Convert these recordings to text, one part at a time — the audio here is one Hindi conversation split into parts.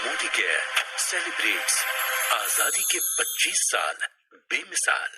मोदी केयर सेलिब्रेट्स आजादी के 25 साल बेमिसाल।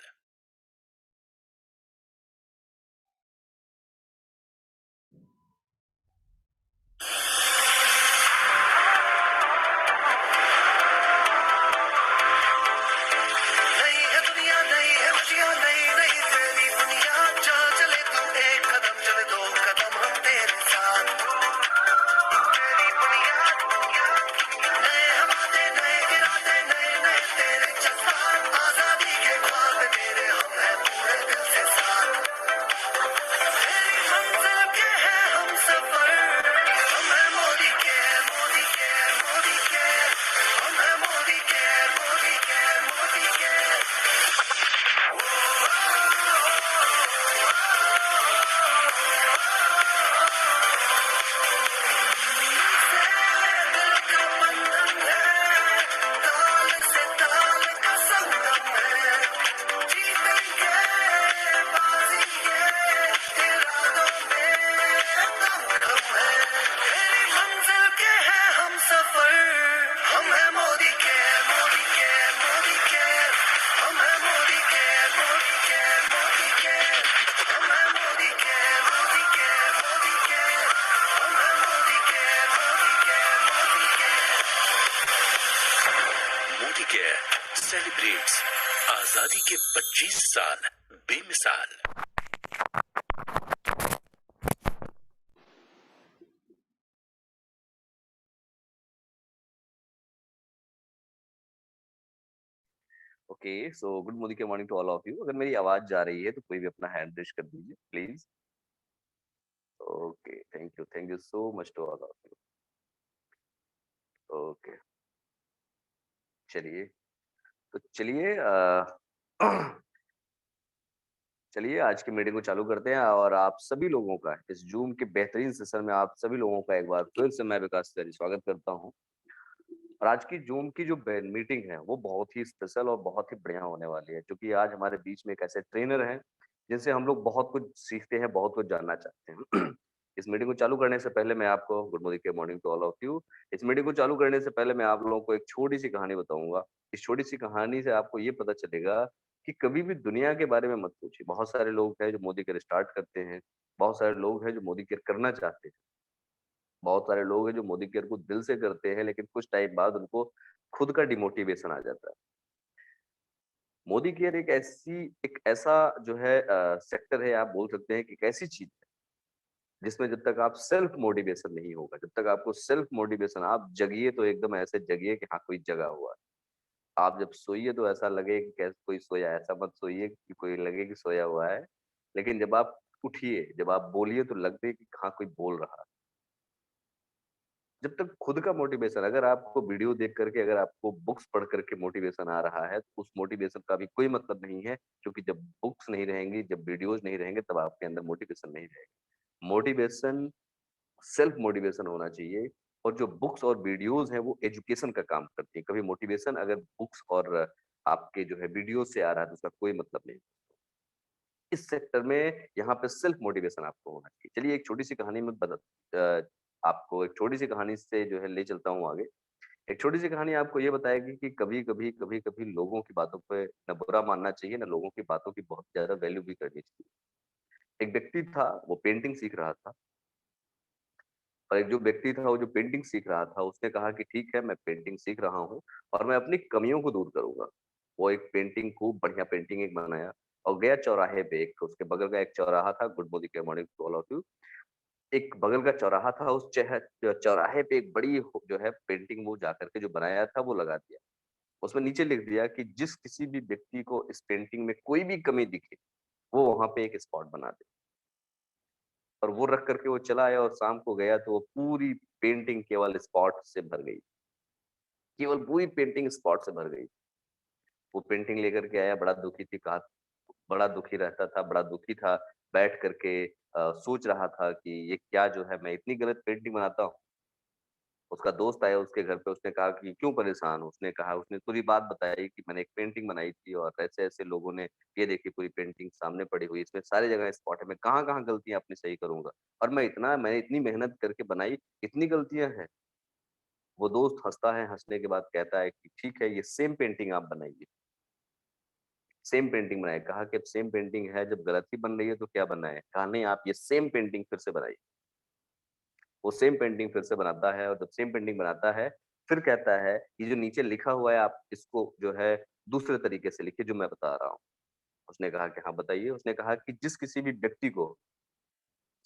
मोदी केयर सेलिब्रेट्स आजादी के 25 साल बेमिसाल। ओके, सो गुड मॉर्निंग के morning to all of you. अगर मेरी आवाज जा रही है तो कोई भी अपना हैंड रेज कर दीजिए please. Okay, thank you so much to all of you. Okay, चलिए तो चलिए आज की मीटिंग को चालू करते हैं और आप सभी लोगों का इस जूम के बेहतरीन सेशन में आप सभी लोगों का एक बार फिर से मैं विकास तिवारी स्वागत करता हूं। और आज की जूम की जो मीटिंग है वो बहुत ही स्पेशल और बहुत ही बढ़िया होने वाली है, क्योंकि आज हमारे बीच में एक ऐसे ट्रेनर हैं जिनसे हम लोग बहुत कुछ सीखते हैं, बहुत कुछ जानना चाहते हैं। इस मीटिंग को चालू करने से पहले मैं आपको गुड मॉर्निंग के morning to all of you. इस मीटिंग को चालू करने से पहले मैं आप लोगों को एक छोटी सी कहानी बताऊंगा। इस छोटी सी कहानी से आपको ये पता चलेगा कि कभी भी दुनिया के बारे में मत सोचिए। बहुत सारे लोग हैं जो मोदी केयर स्टार्ट करते हैं, बहुत सारे लोग हैं जो मोदी केयर करना चाहते हैं, बहुत सारे लोग हैं जो मोदी केयर को दिल से करते हैं, लेकिन कुछ टाइम बाद उनको खुद का डिमोटिवेशन आ जाता है। मोदी केयर एक ऐसा जो है सेक्टर है, आप बोल सकते हैं कि एक ऐसी चीज है जिसमें जब तक आप सेल्फ मोटिवेशन नहीं होगा, जब तक आपको सेल्फ मोटिवेशन, आप जगिए तो एकदम ऐसे जगिए कि हाँ कोई जगा हुआ है। आप जब सोइए तो ऐसा लगे कि कैसे कोई सोया है, ऐसा मत सोइए कि कोई लगे कि सोया हुआ है। लेकिन जब आप उठिए, जब आप बोलिए तो लगे कि हाँ कोई बोल रहा है। जब तक खुद का मोटिवेशन, अगर आपको वीडियो देख करके, अगर आपको बुक्स पढ़ करके मोटिवेशन आ रहा है तो उस मोटिवेशन का भी कोई मतलब नहीं है, क्योंकि जब बुक्स नहीं रहेंगी, जब वीडियोज नहीं रहेंगे, तब आपके अंदर मोटिवेशन नहीं रहेगा। मोटिवेशन सेल्फ मोटिवेशन होना चाहिए। और जो बुक्स और वीडियोज हैं वो एजुकेशन का काम करती है। कभी मोटिवेशन अगर बुक्स और आपके जो है वीडियो से आ रहा है तो उसका कोई मतलब नहीं। इस सेक्टर में यहाँ पे सेल्फ मोटिवेशन आपको होना चाहिए। चलिए एक छोटी-सी कहानी मैं आपको एक छोटी-सी कहानी से जो है ले चलता हूँ आगे। एक छोटी-सी कहानी आपको ये बताएगी कि कभी-कभी, कभी-कभी लोगों की बातों पे ना बुरा मानना चाहिए, ना लोगों की बातों की बहुत ज़्यादा वैल्यू भी करनी चाहिए। एक व्यक्ति था, वो पेंटिंग सीख रहा था और एक जो व्यक्ति था, वो जो पेंटिंग सीख रहा था, उसने कहा कि ठीक है, मैं पेंटिंग सीख रहा हूँ और मैं अपनी कमियों को दूर करूँगा। वो एक पेंटिंग खूब बढ़िया पेंटिंग एक बनाया और गया चौराहे पे एक उसके बगल का एक चौराहा था, good morning morning to all of you. एक बगल का चौराहा था, उस चौराहे पे एक बड़ी जो है पेंटिंग वो जाकर के जो बनाया था, वो लगा दिया। उसमें नीचे लिख दिया कि जिस किसी भी व्यक्ति को इस पेंटिंग में कोई भी कमी दिखे, वो वहाँ पे एक स्पॉट बना दे। और वो रख कर के वो चला आया और शाम को गया तो वो पूरी पेंटिंग केवल स्पॉट से भर गई। केवल पूरी पेंटिंग स्पॉट से भर गई। वो पेंटिंग लेकर के आया, बड़ा दुखी थी, कहा बड़ा दुखी रहता था, बड़ा दुखी था, बैठ कर के सोच रहा था कि ये क्या जो है मैं इतनी गलत पेंटिंग बनाता हूँ। उसका दोस्त आया उसके घर पे, उसने कहा कि क्यों परेशान हो? उसने कहा उसने पूरी बात बताई कि मैंने एक पेंटिंग बनाई थी और ऐसे-ऐसे लोगों ने ये देखिए पूरी पेंटिंग सामने पड़ी हुई है, इसमें सारी जगह स्पॉट है, मैं कहाँ-कहाँ गलतियाँ अपनी सही करूँगा और मैंने इतनी मेहनत करके बनाई, इतनी गलतियाँ हैं। वो दोस्त हँसता है, हँसने के बाद कहता है कि ठीक है, ये सेम पेंटिंग आप बनाइए। सेम पेंटिंग बनाइए। कहा कि अब सेम पेंटिंग है, जब गलत ही बन रही है तो क्या बनना है? कहा नहीं, आप ये सेम पेंटिंग फिर से बनाइए। वो सेम पेंटिंग फिर से बनाता है और जब सेम पेंटिंग बनाता है, फिर कहता है, ये जो नीचे लिखा हुआ है आप इसको जो है दूसरे तरीके से लिखिए जो मैं बता रहा हूँ। उसने कहा कि हाँ बताइए। उसने कहा कि जिस किसी भी व्यक्ति को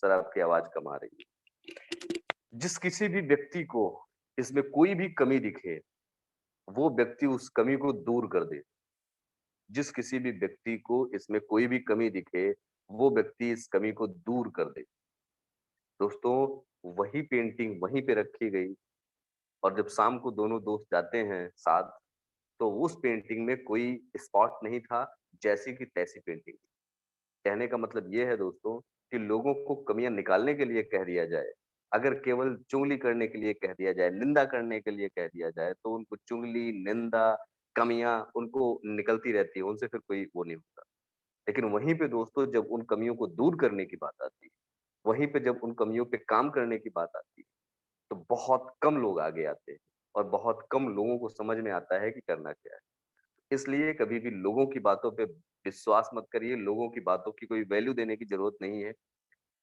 सर आपकी आवाज़ कम आ रही है। जिस किसी भी व्यक्ति को इसमें कोई भी कमी दिखे, वो व्यक्ति उस कमी को दूर कर दे। जिस किसी भी व्यक्ति को इसमें कोई भी कमी दिखे, वो व्यक्ति इस कमी को दूर कर दे। दोस्तों, वही पेंटिंग वहीं पे रखी गई और जब शाम को दोनों दोस्त जाते हैं साथ, तो उस पेंटिंग में कोई स्पॉट नहीं था, जैसी की तैसी पेंटिंग थी। कहने का मतलब ये है दोस्तों कि लोगों को कमियाँ निकालने के लिए कह दिया जाए, अगर केवल चुगली करने के लिए कह दिया जाए, निंदा करने के लिए कह दिया जाए, तो उनको चुगली, निंदा, कमियाँ उनको निकलती रहती है, उनसे फिर कोई वो नहीं होता। लेकिन वहीं पे दोस्तों जब उन कमियों को दूर करने की बात आती है, वहीं पे जब उन कमियों पे काम करने की बात आती है, तो बहुत कम लोग आगे आते हैं और बहुत कम लोगों को समझ में आता है कि करना क्या है। इसलिए कभी भी लोगों की बातों पे विश्वास मत करिए, लोगों की बातों की कोई वैल्यू देने की ज़रूरत नहीं है,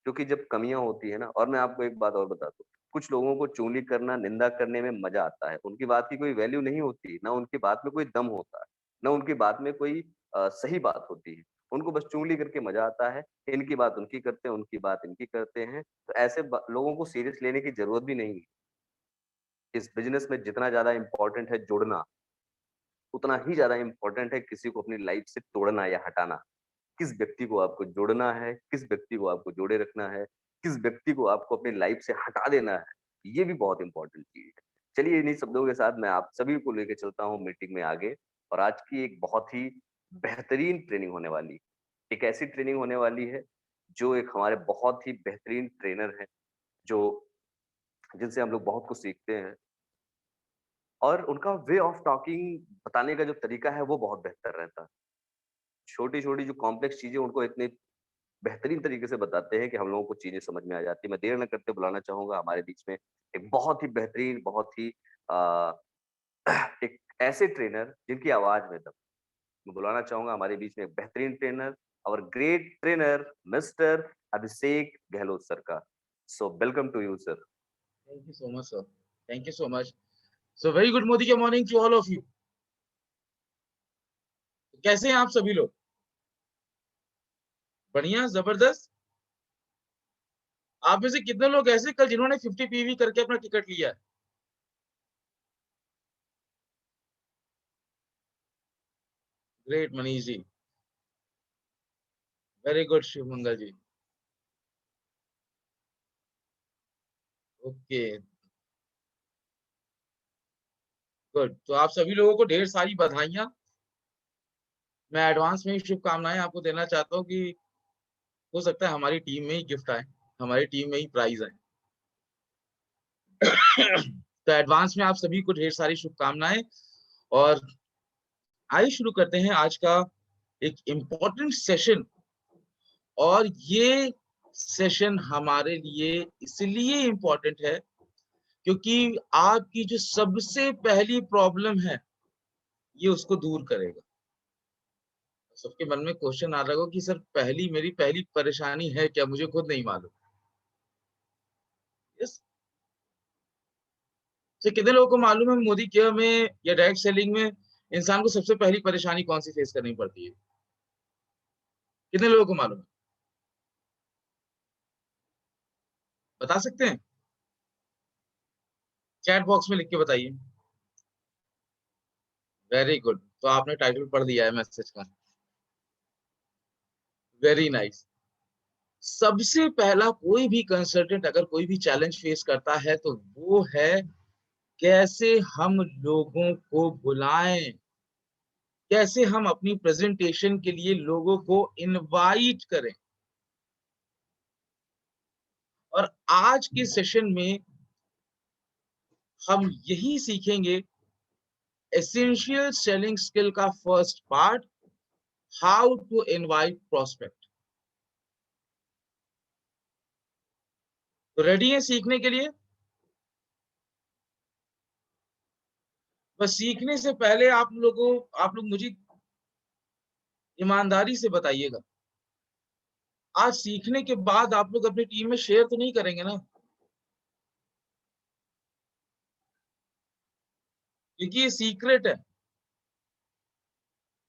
क्योंकि जब कमियाँ होती है ना और मैं आपको एक बात और बता दूँ, कुछ लोगों को चुगली करना, निंदा करने में मज़ा आता है, उनकी बात की कोई वैल्यू नहीं होती, ना उनकी बात में कोई दम होता है, ना उनकी बात में कोई सही बात होती है। उनको बस चुगली करके मज़ा आता है, इनकी बात उनकी करते हैं, उनकी बात इनकी करते हैं, तो ऐसे ब लोगों को सीरियस लेने की ज़रूरत भी नहीं है। इस बिज़नेस में जितना ज़्यादा इम्पोर्टेंट है जुड़ना, उतना ही ज़्यादा इम्पोर्टेंट है किसी को अपनी लाइफ़ से तोड़ना या हटाना। किस व्यक्ति को आपको जोड़ना है, किस व्यक्ति को आपको जोड़े रखना है, किस व्यक्ति को आपको अपनी लाइफ़ से हटा देना है, ये भी बहुत इम्पोर्टेंट चीज़ है। चलिए इन्हीं शब्दों के साथ मैं आप सभी को लेके चलता हूँ मीटिंग में आगे और आज की एक बहुत ही बेहतरीन ट्रेनिंग होने वाली है। एक ऐसी ट्रेनिंग होने वाली है, जो एक हमारे बहुत ही बेहतरीन ट्रेनर हैं, जो जिनसे हम लोग बहुत कुछ सीखते हैं और उनका वे ऑफ टॉकिंग बताने का जो तरीका है, वो बहुत बेहतर रहता है। छोटी-छोटी जो कॉम्प्लेक्स चीज़ें उनको इतने बेहतरीन तरीके से बताते हैं कि हम लोगों को चीज़ें समझ में आ जाती हैं। मैं देर ना करते बुलाना चाहूँगा हमारे बीच में एक बहुत ही बेहतरीन, बहुत ही अ, एक ऐसे ट्रेनर जिनकी आवाज़ में दम। मैं बुलाना चाहूँगा हमारे बीच में एक बेहतरीन trainer, our great trainer mister Abhishek Gahlot sir का। So welcome to you sir. Thank you so much, sir. Thank you so much. So very good morning to all of you. कैसे हैं आप सभी लोग? बढ़िया, जबरदस्त। आप में से कितने लोग ऐसे कल जिन्होंने 50 पीवी करके अपना टिकट लिया है? Great Manish ji, very good Shiv Mangal ji. Okay, good. तो आप सभी लोगों को ढेर सारी बधाइयाँ। मैं एडवांस में ही शुभकामनाएं आपको देना चाहता हूँ कि हो सकता है हमारी टीम में ही गिफ्ट आए, हमारी टीम में ही प्राइज आए। तो एडवांस में आप सभी को ढेर सारी शुभकामनाएं और आइए शुरू करते हैं आज का एक इम्पोर्टेंट सेशन और ये सेशन हमारे लिए इसलिए इम्पोर्टेंट है क्योंकि आपकी जो सबसे पहली प्रॉब्लम है ये उसको दूर करेगा। सबके मन में क्वेश्चन आ रहा होगा कि सर मेरी पहली परेशानी है क्या, मुझे खुद नहीं मालूम। यस, तो कितने लोगों को मालूम है मोदी केयर में या डायरेक्ट सेलिंग में इंसान को सबसे पहली परेशानी कौन सी फेस करनी पड़ती है? कितने लोगों को मालूम है? बता सकते हैं? चैट बॉक्स में लिख के बताइए। वेरी गुड, तो आपने टाइटल पढ़ दिया है मैसेज का। Very nice. सबसे पहला कोई भी कंसल्टेंट अगर कोई भी चैलेंज फेस करता है तो वो है कैसे हम लोगों को बुलाएं, कैसे हम अपनी प्रेजेंटेशन के लिए लोगों को इनवाइट करें। और आज के सेशन में हम यही सीखेंगे एसेंशियल सेलिंग स्किल का first part, how to invite prospect. तो रेडी है सीखने के लिए? बस सीखने से पहले आप लोग मुझे ईमानदारी से बताइएगा, आज सीखने के बाद आप लोग अपनी टीम में शेयर तो नहीं करेंगे ना? क्योंकि ये सीक्रेट है,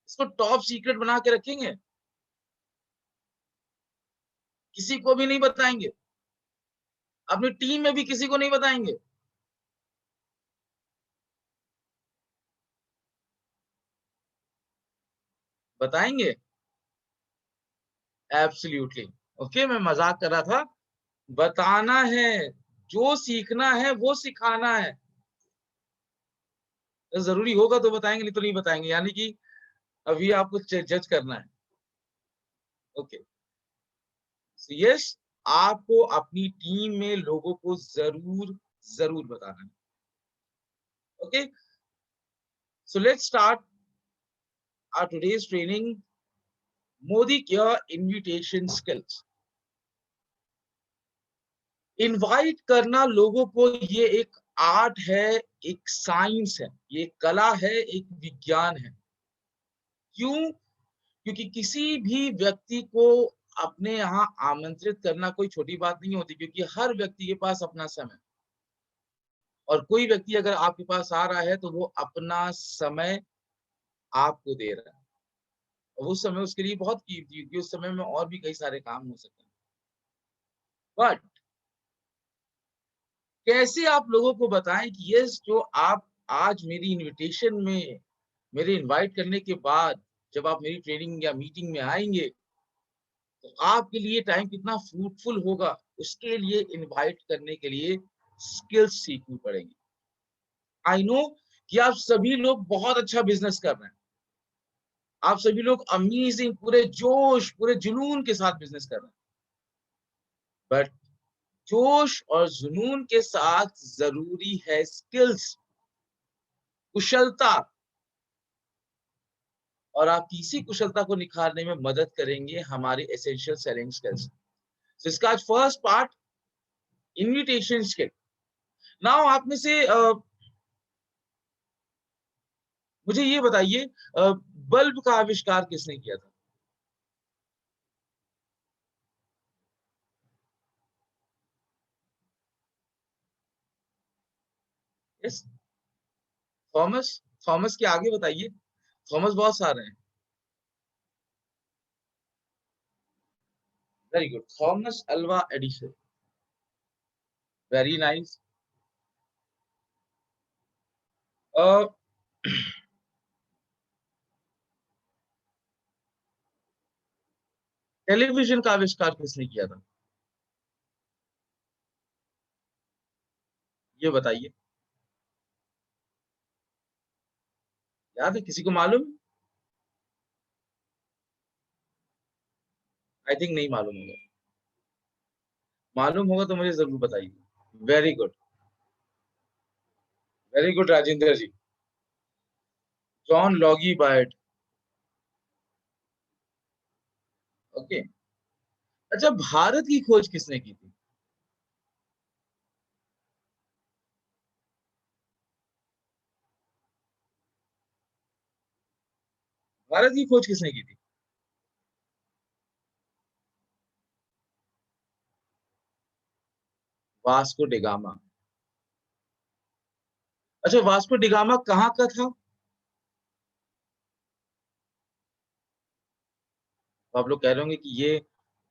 इसको टॉप सीक्रेट बना के रखेंगे, किसी को भी नहीं बताएंगे, अपनी टीम में भी किसी को नहीं बताएंगे। बताएंगे? एब्सोल्युटली। ओके, मैं मजाक कर रहा था। बताना है, जो सीखना है वो सिखाना है। तो जरूरी होगा तो बताएंगे, नहीं तो नहीं बताएंगे, यानी कि अभी आपको जज करना है। ओके, यस, आपको अपनी टीम में लोगों को जरूर जरूर बताना है। Okay, so let's start our today's training, Modi care invitation skills. Invite करना लोगों को ये एक आर्ट है, एक साइंस है, ये कला है, एक विज्ञान है। क्यों? क्योंकि किसी भी व्यक्ति को अपने यहाँ आमंत्रित करना कोई छोटी बात नहीं होती, क्योंकि हर व्यक्ति के पास अपना समय, और कोई व्यक्ति अगर आपके पास आ रहा है तो वो अपना समय आपको दे रहा है, और उस समय उसके लिए बहुत कीमती है, क्योंकि उस समय में और भी कई सारे काम हो सकते हैं। बट कैसे आप लोगों को बताएं कि यस, जो आप आज मेरी इनविटेशन में, मेरे इनवाइट करने के बाद जब आप मेरी ट्रेनिंग या मीटिंग में आएंगे तो आपके लिए टाइम कितना फ्रूटफुल होगा, उसके लिए इनवाइट करने के लिए स्किल्स सीखनी पड़ेगी। आई नो कि आप सभी लोग बहुत अच्छा बिजनेस कर रहे हैं, आप सभी लोग अमेजिंग, पूरे जोश, पूरे जुनून के साथ बिजनेस कर रहे हैं, बट जोश और जुनून के साथ जरूरी है स्किल्स, कुशलता। और आपकी इसी कुशलता को निखारने में मदद करेंगे हमारे एसेंशियल सेलिंग स्किल्स। तो इसका आज first part, invitation skill. Now आप में से मुझे ये बताइए, बल्ब का आविष्कार किसने किया था? Yes, Thomas. थॉमस के आगे बताइए, थॉमस बहुत सारे हैं। Very good, Thomas Alva Edison. Very nice. Television का आविष्कार किसने किया था? ये बताइए, याद है किसी को मालूम? आई थिंक नहीं मालूम होगा। मालूम होगा तो मुझे जरूर बताइए। Very good, very good Rajendra ji, जॉन लॉगी बायट। ओके, अच्छा, भारत की खोज किसने की थी? भारत की खोज किसने की थी? Vasco da Gama. अच्छा, वास्को डिगामा कहाँ का था? तो आप लोग कह रहे होंगे कि ये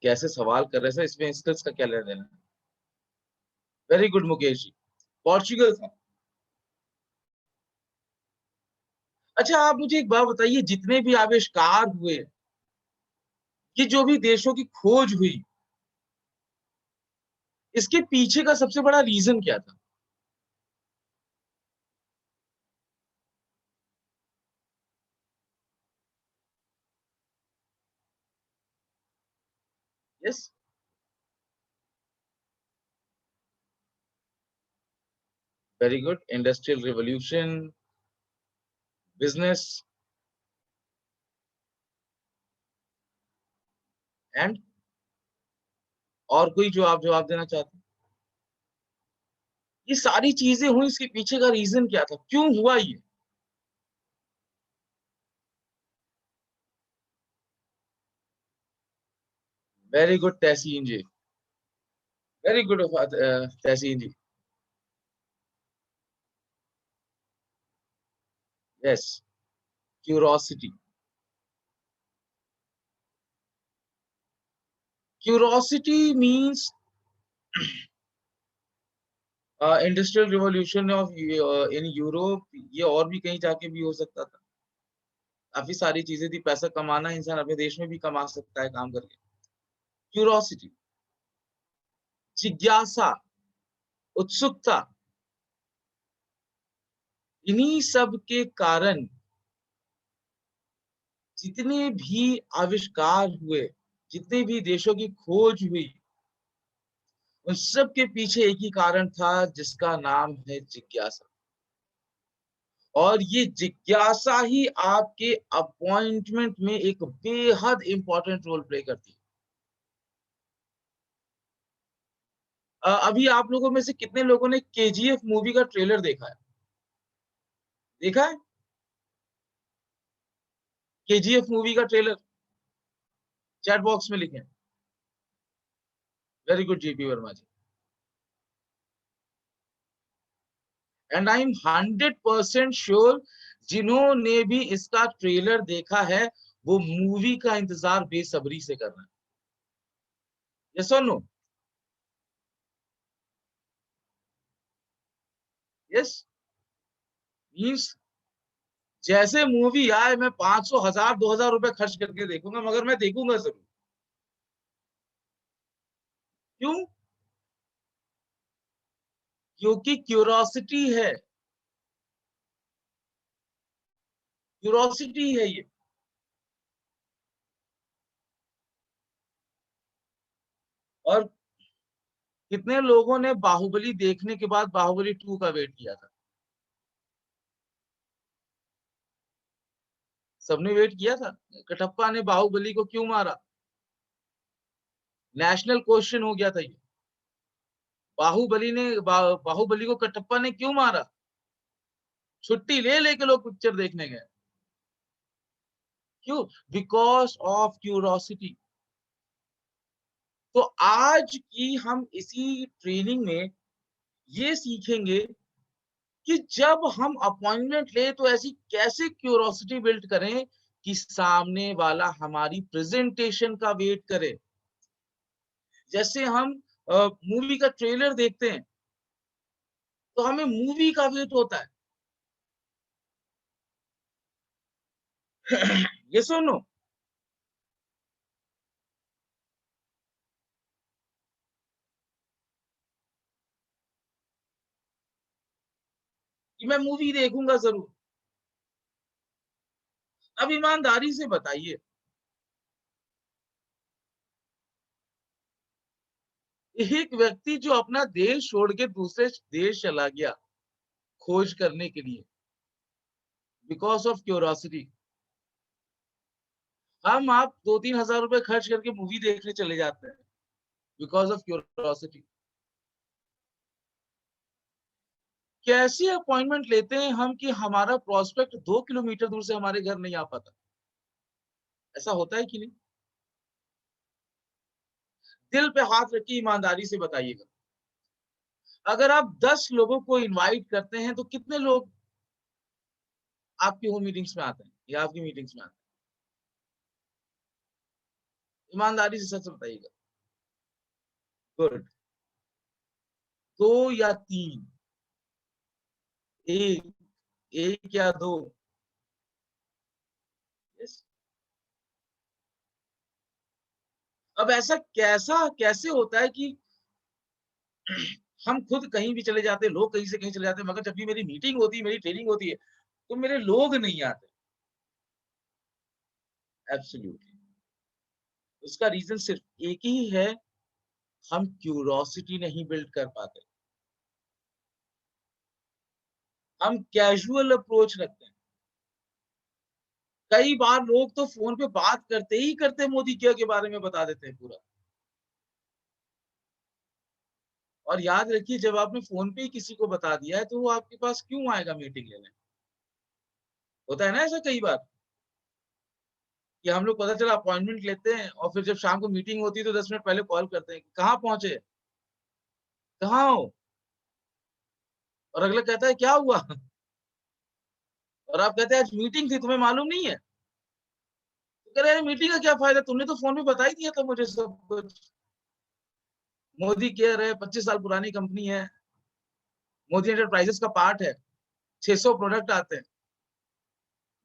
कैसे सवाल कर रहे हैं सर, इसमें स्किल्स का क्या लेना देना है? Very good Mukesh ji, Portugal था। अच्छा, आप मुझे एक बात बताइए, जितने भी आविष्कार हुए, ये जो भी देशों की खोज हुई, इसके पीछे का सबसे बड़ा रीजन क्या था? Yes, very good, industrial revolution, business and और कोई जो आप जवाब देना चाहते हैं? ये सारी चीजें हुई, इसके पीछे का रीजन क्या था? क्यों हुआ ये? Very good Tahseen ji, very good Tahseen ji. Yes, curiosity. Curiosity means industrial revolution of in Europe, ये और भी कहीं जाके भी हो सकता था। काफी सारी चीजें थी, पैसा कमाना, इंसान अपने देश में भी कमा सकता है काम करके। क्यूरोसिटी, जिज्ञासा, उत्सुकता, इन्हीं सब के कारण जितने भी आविष्कार हुए, जितने भी देशों की खोज हुई, उन सब के पीछे एक ही कारण था, जिसका नाम है जिज्ञासा। और ये जिज्ञासा ही आपके अपॉइंटमेंट में एक बेहद इंपॉर्टेंट रोल प्ले करती है। अभी आप लोगों में से कितने लोगों ने केजीएफ मूवी का ट्रेलर देखा है? देखा है केजीएफ मूवी का ट्रेलर? चैट बॉक्स में लिखें। Very good GP Verma ji. And I am 100% sure, जिन्होंने भी इसका ट्रेलर देखा है, वो मूवी का इंतजार बेसब्री से कर रहे हैं। यस और नो? यस, मीन्स जैसे मूवी आए, मैं 500, 1000, 2000 रुपए खर्च करके देखूंगा, मगर मैं देखूंगा जरूर। क्यों? क्योंकि क्यूरोसिटी है, क्यूरोसिटी है ये। और कितने लोगों ने बाहुबली देखने के बाद बाहुबली 2 का वेट किया था? सबने वेट किया था। कटप्पा ने बाहुबली को क्यों मारा? नेशनल क्वेश्चन हो गया था ये। बाहुबली को कटप्पा ने क्यों मारा? छुट्टी ले लेके लोग पिक्चर देखने गए। क्यों? Because of curiosity. तो आज की हम इसी ट्रेनिंग में ये सीखेंगे कि जब हम अपॉइंटमेंट ले, तो ऐसी कैसे क्यूरोसिटी बिल्ड करें कि सामने वाला हमारी प्रेजेंटेशन का वेट करे। जैसे हम मूवी का ट्रेलर देखते हैं, तो हमें मूवी का वेट होता है। ये सुनो, कि मैं मूवी देखूंगा जरूर। अब ईमानदारी से बताइए, एक व्यक्ति जो अपना देश छोड़ के दूसरे देश चला गया खोज करने के लिए, बिकॉज ऑफ क्यूरोसिटी, हम आप 2-3 हजार रुपए खर्च करके मूवी देखने चले जाते हैं, बिकॉज ऑफ क्यूरोसिटी। कैसी अपॉइंटमेंट लेते हैं हम कि हमारा प्रोस्पेक्ट 2 किलोमीटर दूर से हमारे घर नहीं आ पाता? ऐसा होता है कि नहीं? दिल पे हाथ रख के ईमानदारी से बताइएगा, अगर आप 10 लोगों को इनवाइट करते हैं तो कितने लोग आपकी होम मीटिंग्स में आते हैं या आपकी मीटिंग्स में आते हैं? ईमानदारी से सच बताइएगा। गुड। 2 या 3, 1 या 2? यस। अब ऐसा कैसे होता है कि हम खुद कहीं भी चले जाते हैं, लोग कहीं से कहीं चले जाते हैं, मगर जब भी मेरी मीटिंग होती है, मेरी ट्रेनिंग होती है, तो मेरे लोग नहीं आते। एब्सोल्युटली। उसका रीजन सिर्फ एक ही है, हम क्यूरोसिटी नहीं बिल्ड कर पाते। हम कैजुअल अप्रोच रखते हैं। कई बार लोग तो फोन पे बात करते ही करते मोदी केयर के बारे में बता देते हैं पूरा। और याद रखिए, जब आपने फोन पे ही किसी को बता दिया है तो वो आपके पास क्यों आएगा मीटिंग लेने? होता है ना ऐसा कई बार कि हम लोग पता चला अपॉइंटमेंट लेते हैं और फिर जब शाम को मीटिंग होती है तो 10 मिनट पहले कॉल करते हैं, कहाँ पहुंचे, कहाँ हो? और अगला कहता है क्या हुआ? और आप कहते हैं आज मीटिंग थी, तुम्हें मालूम नहीं है? तो कह रहे हैं मीटिंग का क्या फायदा, तुमने तो फोन में बता ही दिया था मुझे सब कुछ। मोदी केयर है, 25 साल पुरानी कंपनी है, मोदी एंटरप्राइजेस का पार्ट है, 600 प्रोडक्ट आते हैं,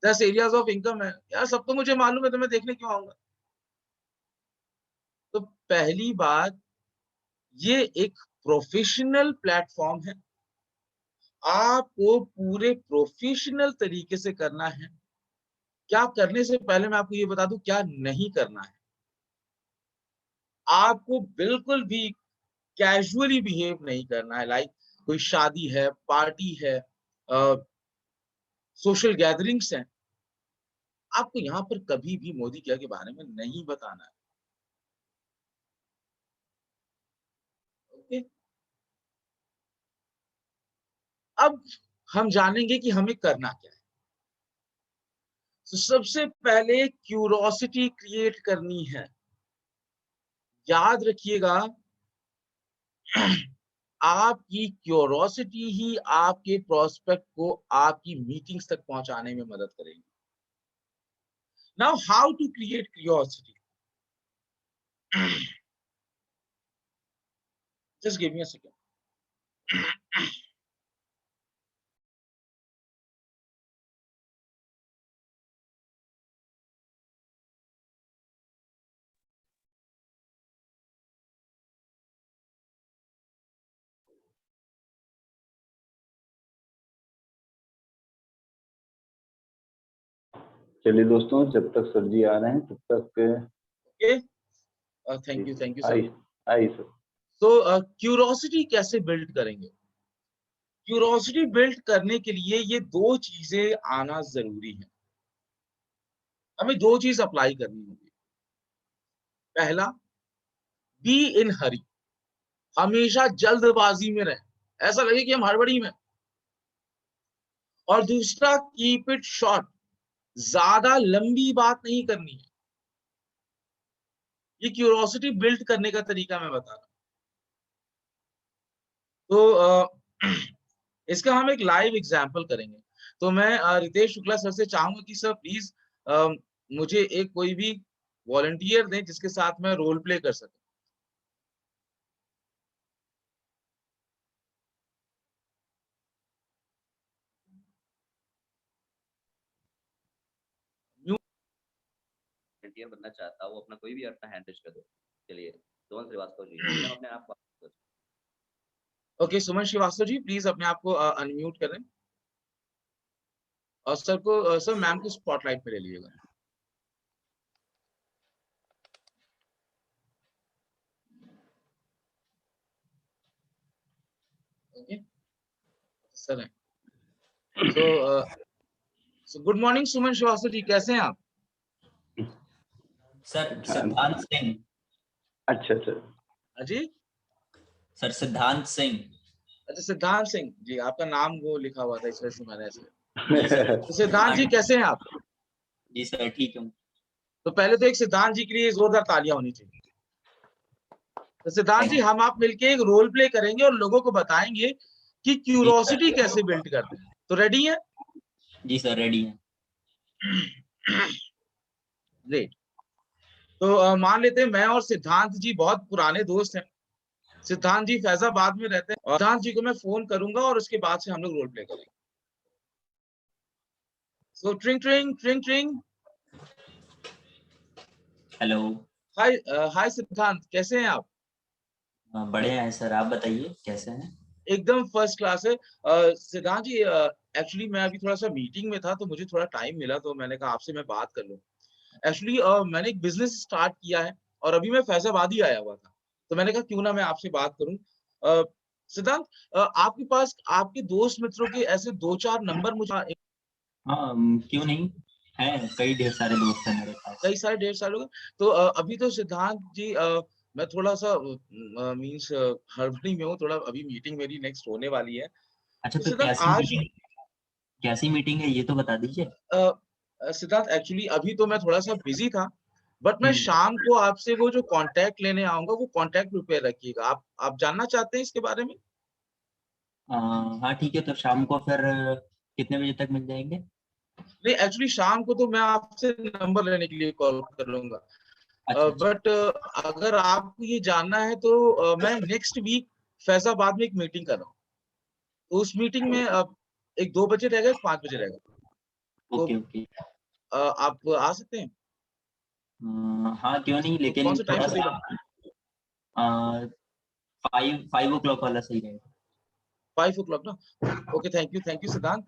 10 एरियाज ऑफ इनकम है। यार सब तो मुझे मालूम है, तो मैं देखने क्यों आऊंगा? तो पहली बात, ये एक प्रोफेशनल प्लेटफॉर्म है, आपको पूरे प्रोफेशनल तरीके से करना है। क्या करने से पहले मैं आपको ये बता दूं क्या नहीं करना है। आपको बिल्कुल भी कैजुअली बिहेव नहीं करना है, लाइक कोई शादी है, पार्टी है, सोशल गैदरिंग्स हैं, आपको यहाँ पर कभी भी मोदी केयर के बारे में नहीं बताना है। ओके? अब हम जानेंगे कि हमें करना क्या है। तो सबसे पहले क्यूरोसिटी क्रिएट करनी है। याद रखिएगा, आपकी क्यूरोसिटी ही आपके प्रोस्पेक्ट को आपकी मीटिंग्स तक पहुंचाने में मदद करेगी। Now how to create curiosity? Just give me a second. चलिए दोस्तों, जब तक सर जी आ रहे हैं तब तक okay, thank you sir. I sir. तो क्यूरोसिटी कैसे बिल्ड करेंगे? क्यूरोसिटी बिल्ड करने के लिए ये 2 चीजें आना जरूरी है। हमें 2 चीज अप्लाई करनी होगी। पहला, बी इन हरी, हमेशा जल्दबाजी में रहे, ऐसा लगे कि हम हड़बड़ी में। और दूसरा, कीप इट शॉर्ट, ज्यादा लंबी बात नहीं करनी है। ये क्यूरोसिटी बिल्ड करने का तरीका मैं बता रहा हूं। तो इसका हम एक लाइव एग्जांपल करेंगे। तो मैं रितेश शुक्ला सर से चाहूंगा कि सर प्लीज मुझे एक कोई भी वॉलंटियर दें जिसके साथ मैं रोल प्ले कर सकूं। वॉलंटियर बनना चाहता है वो अपना कोई भी अपना हैंड रेज कर दो। चलिए सुमन श्रीवास्तव जी, मैडम अपने आप को ओके, सुमन श्रीवास्तव जी प्लीज अपने आप को अनम्यूट करें और सर को सर मैम को स्पॉटलाइट पे ले लीजिएगा। ओके सर है। सो गुड मॉर्निंग सुमन श्रीवास्तव जी, कैसे हैं आप? सर सलमान सिंह। अच्छा सर। जी सर सिद्धांत सिंह। अच्छा सिद्धांत सिंह जी, आपका नाम वो लिखा हुआ था इस वजह से मैंने ऐसे। जी सर। तो सिद्धांत जी कैसे हैं आप? जी सर ठीक हूँ। तो पहले तो एक सिद्धांत जी के लिए जोरदार तालियां होनी चाहिए। तो सिद्धांत जी हम आप मिलके एक रोल प्ले करेंगे और लोगों को बताएंगे कि क्यूरोसिटी कैसे बिल्ड करते हैं। तो रेडी है? जी सर रेडी है। ग्रेट। तो मान लेते हैं मैं और सिद्धांत जी बहुत पुराने दोस्त हैं। सिद्धांत जी फैजाबाद में रहते हैं और सिद्धांत जी को मैं फोन करूंगा और उसके बाद से हम लोग रोल प्ले करेंगे। सो ट्रिंग ट्रिंग ट्रिंग ट्रिंग। हेलो। हाय हाय सिद्धांत, कैसे हैं आप? बढ़िया है सर, आप बताइए कैसे हैं? एकदम फर्स्ट क्लास है। सिद्धांत जी एक्चुअली मैं अभी थोड़ा सा मीटिंग में था तो मुझे थोड़ा टाइम मिला तो मैंने कहा आपसे मैं बात कर लूं। एक्चुअली मैंने एक बिजनेस स्टार्ट किया है और अभी मैं फैजाबाद ही आया हुआ था, तो मैंने कहा क्यों ना मैं आपसे बात करूं। अ, सिद्धांत, आपके पास आपके दोस्त मित्रों के ऐसे 2-4 नंबर मुझे हाँ क्यों नहीं, है कई ढेर सारे दोस्त हैं मेरे पास। कई सारे 1.5 साल हो गए। तो अभी तो सिद्धांत जी मैं थोड़ा सा मीन्स हड़बड़ी में हूँ, थोड़ा अभी मीटिंग मेरी नेक्स्ट होने वाली है। अच्छा तो तो सिद्धांत आज कैसी मीटिंग है ये तो बता दीजिए। सिद्धार्थ एक्चुअली अभी तो मैं थोड़ा सा बिजी था, बट मैं शाम को आपसे वो जो कांटेक्ट लेने आऊंगा वो कांटेक्ट प्रिपेयर रखिएगा। आप जानना चाहते हैं इसके बारे में? हाँ ठीक है, तो शाम को फिर कितने बजे तक मिल जाएंगे? नहीं एक्चुअली शाम को तो मैं आपसे नंबर लेने के लिए कॉल करूंगा, अच्छा अच्छा। बट अगर आपको ये जानना है तो मैं नेक्स्ट वीक फैजाबाद में एक मीटिंग कर रहा हूँ। तो उस मीटिंग में एक 2 बजे रहेगा, 5 बजे रहेगा। तो ओके ओके। आप आ सकते हैं? हाँ क्यों नहीं, तो कौन लेकिन सा टाइम थोड़ा सुटेबल? सा 5 o'clock वाला सही रहेगा। 5 o'clock ना? ओके, थैंक यू सिद्धांत।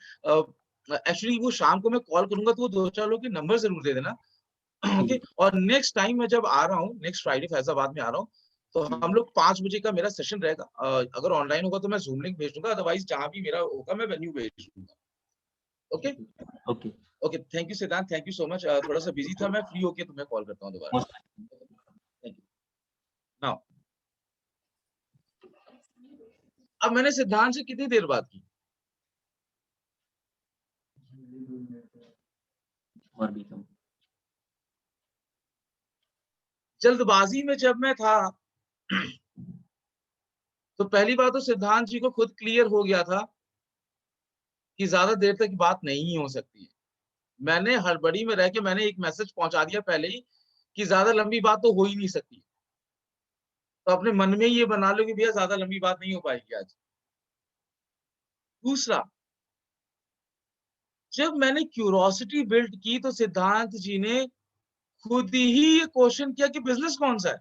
एक्चुअली वो शाम को मैं कॉल करूंगा तो वो 2-4 लोगों के नंबर जरूर दे देना। ओके, ठीक और नेक्स्ट टाइम मैं जब आ रहा हूँ, नेक्स्ट फ्राइडे फैजाबाद में आ रहा हूँ, तो है। हम लोग 5 बजे का मेरा सेशन रहेगा। अगर ऑनलाइन होगा तो मैं जूम लिंक भेज दूंगा, अदरवाइज जहां भी मेरा होगा मैं वेन्यू भेज दूंगा। Okay okay. Okay, thank you सिद्धांत, थैंक यू सो मच। थोड़ा सा बिजी था, मैं फ्री होके तुम्हें कॉल करता हूँ दोबारा। मोस्ट। Thank you. नाउ अब मैंने सिद्धांत से कितनी देर बात की? और भी कम। जल्दबाजी में जब मैं था तो पहली बात तो सिद्धांत जी को खुद क्लियर हो गया था कि ज्यादा देर तक बात नहीं हो सकती है। मैंने हड़बड़ी में रह के मैंने एक मैसेज पहुंचा दिया पहले ही कि ज्यादा लंबी बात तो हो ही नहीं सकती। तो अपने मन में ही ये बना लो कि भैया ज्यादा लंबी बात नहीं हो पाएगी आज। दूसरा, जब मैंने क्यूरोसिटी बिल्ड की तो सिद्धांत जी ने खुद ही ये क्वेश्चन किया कि बिजनेस कौन सा है।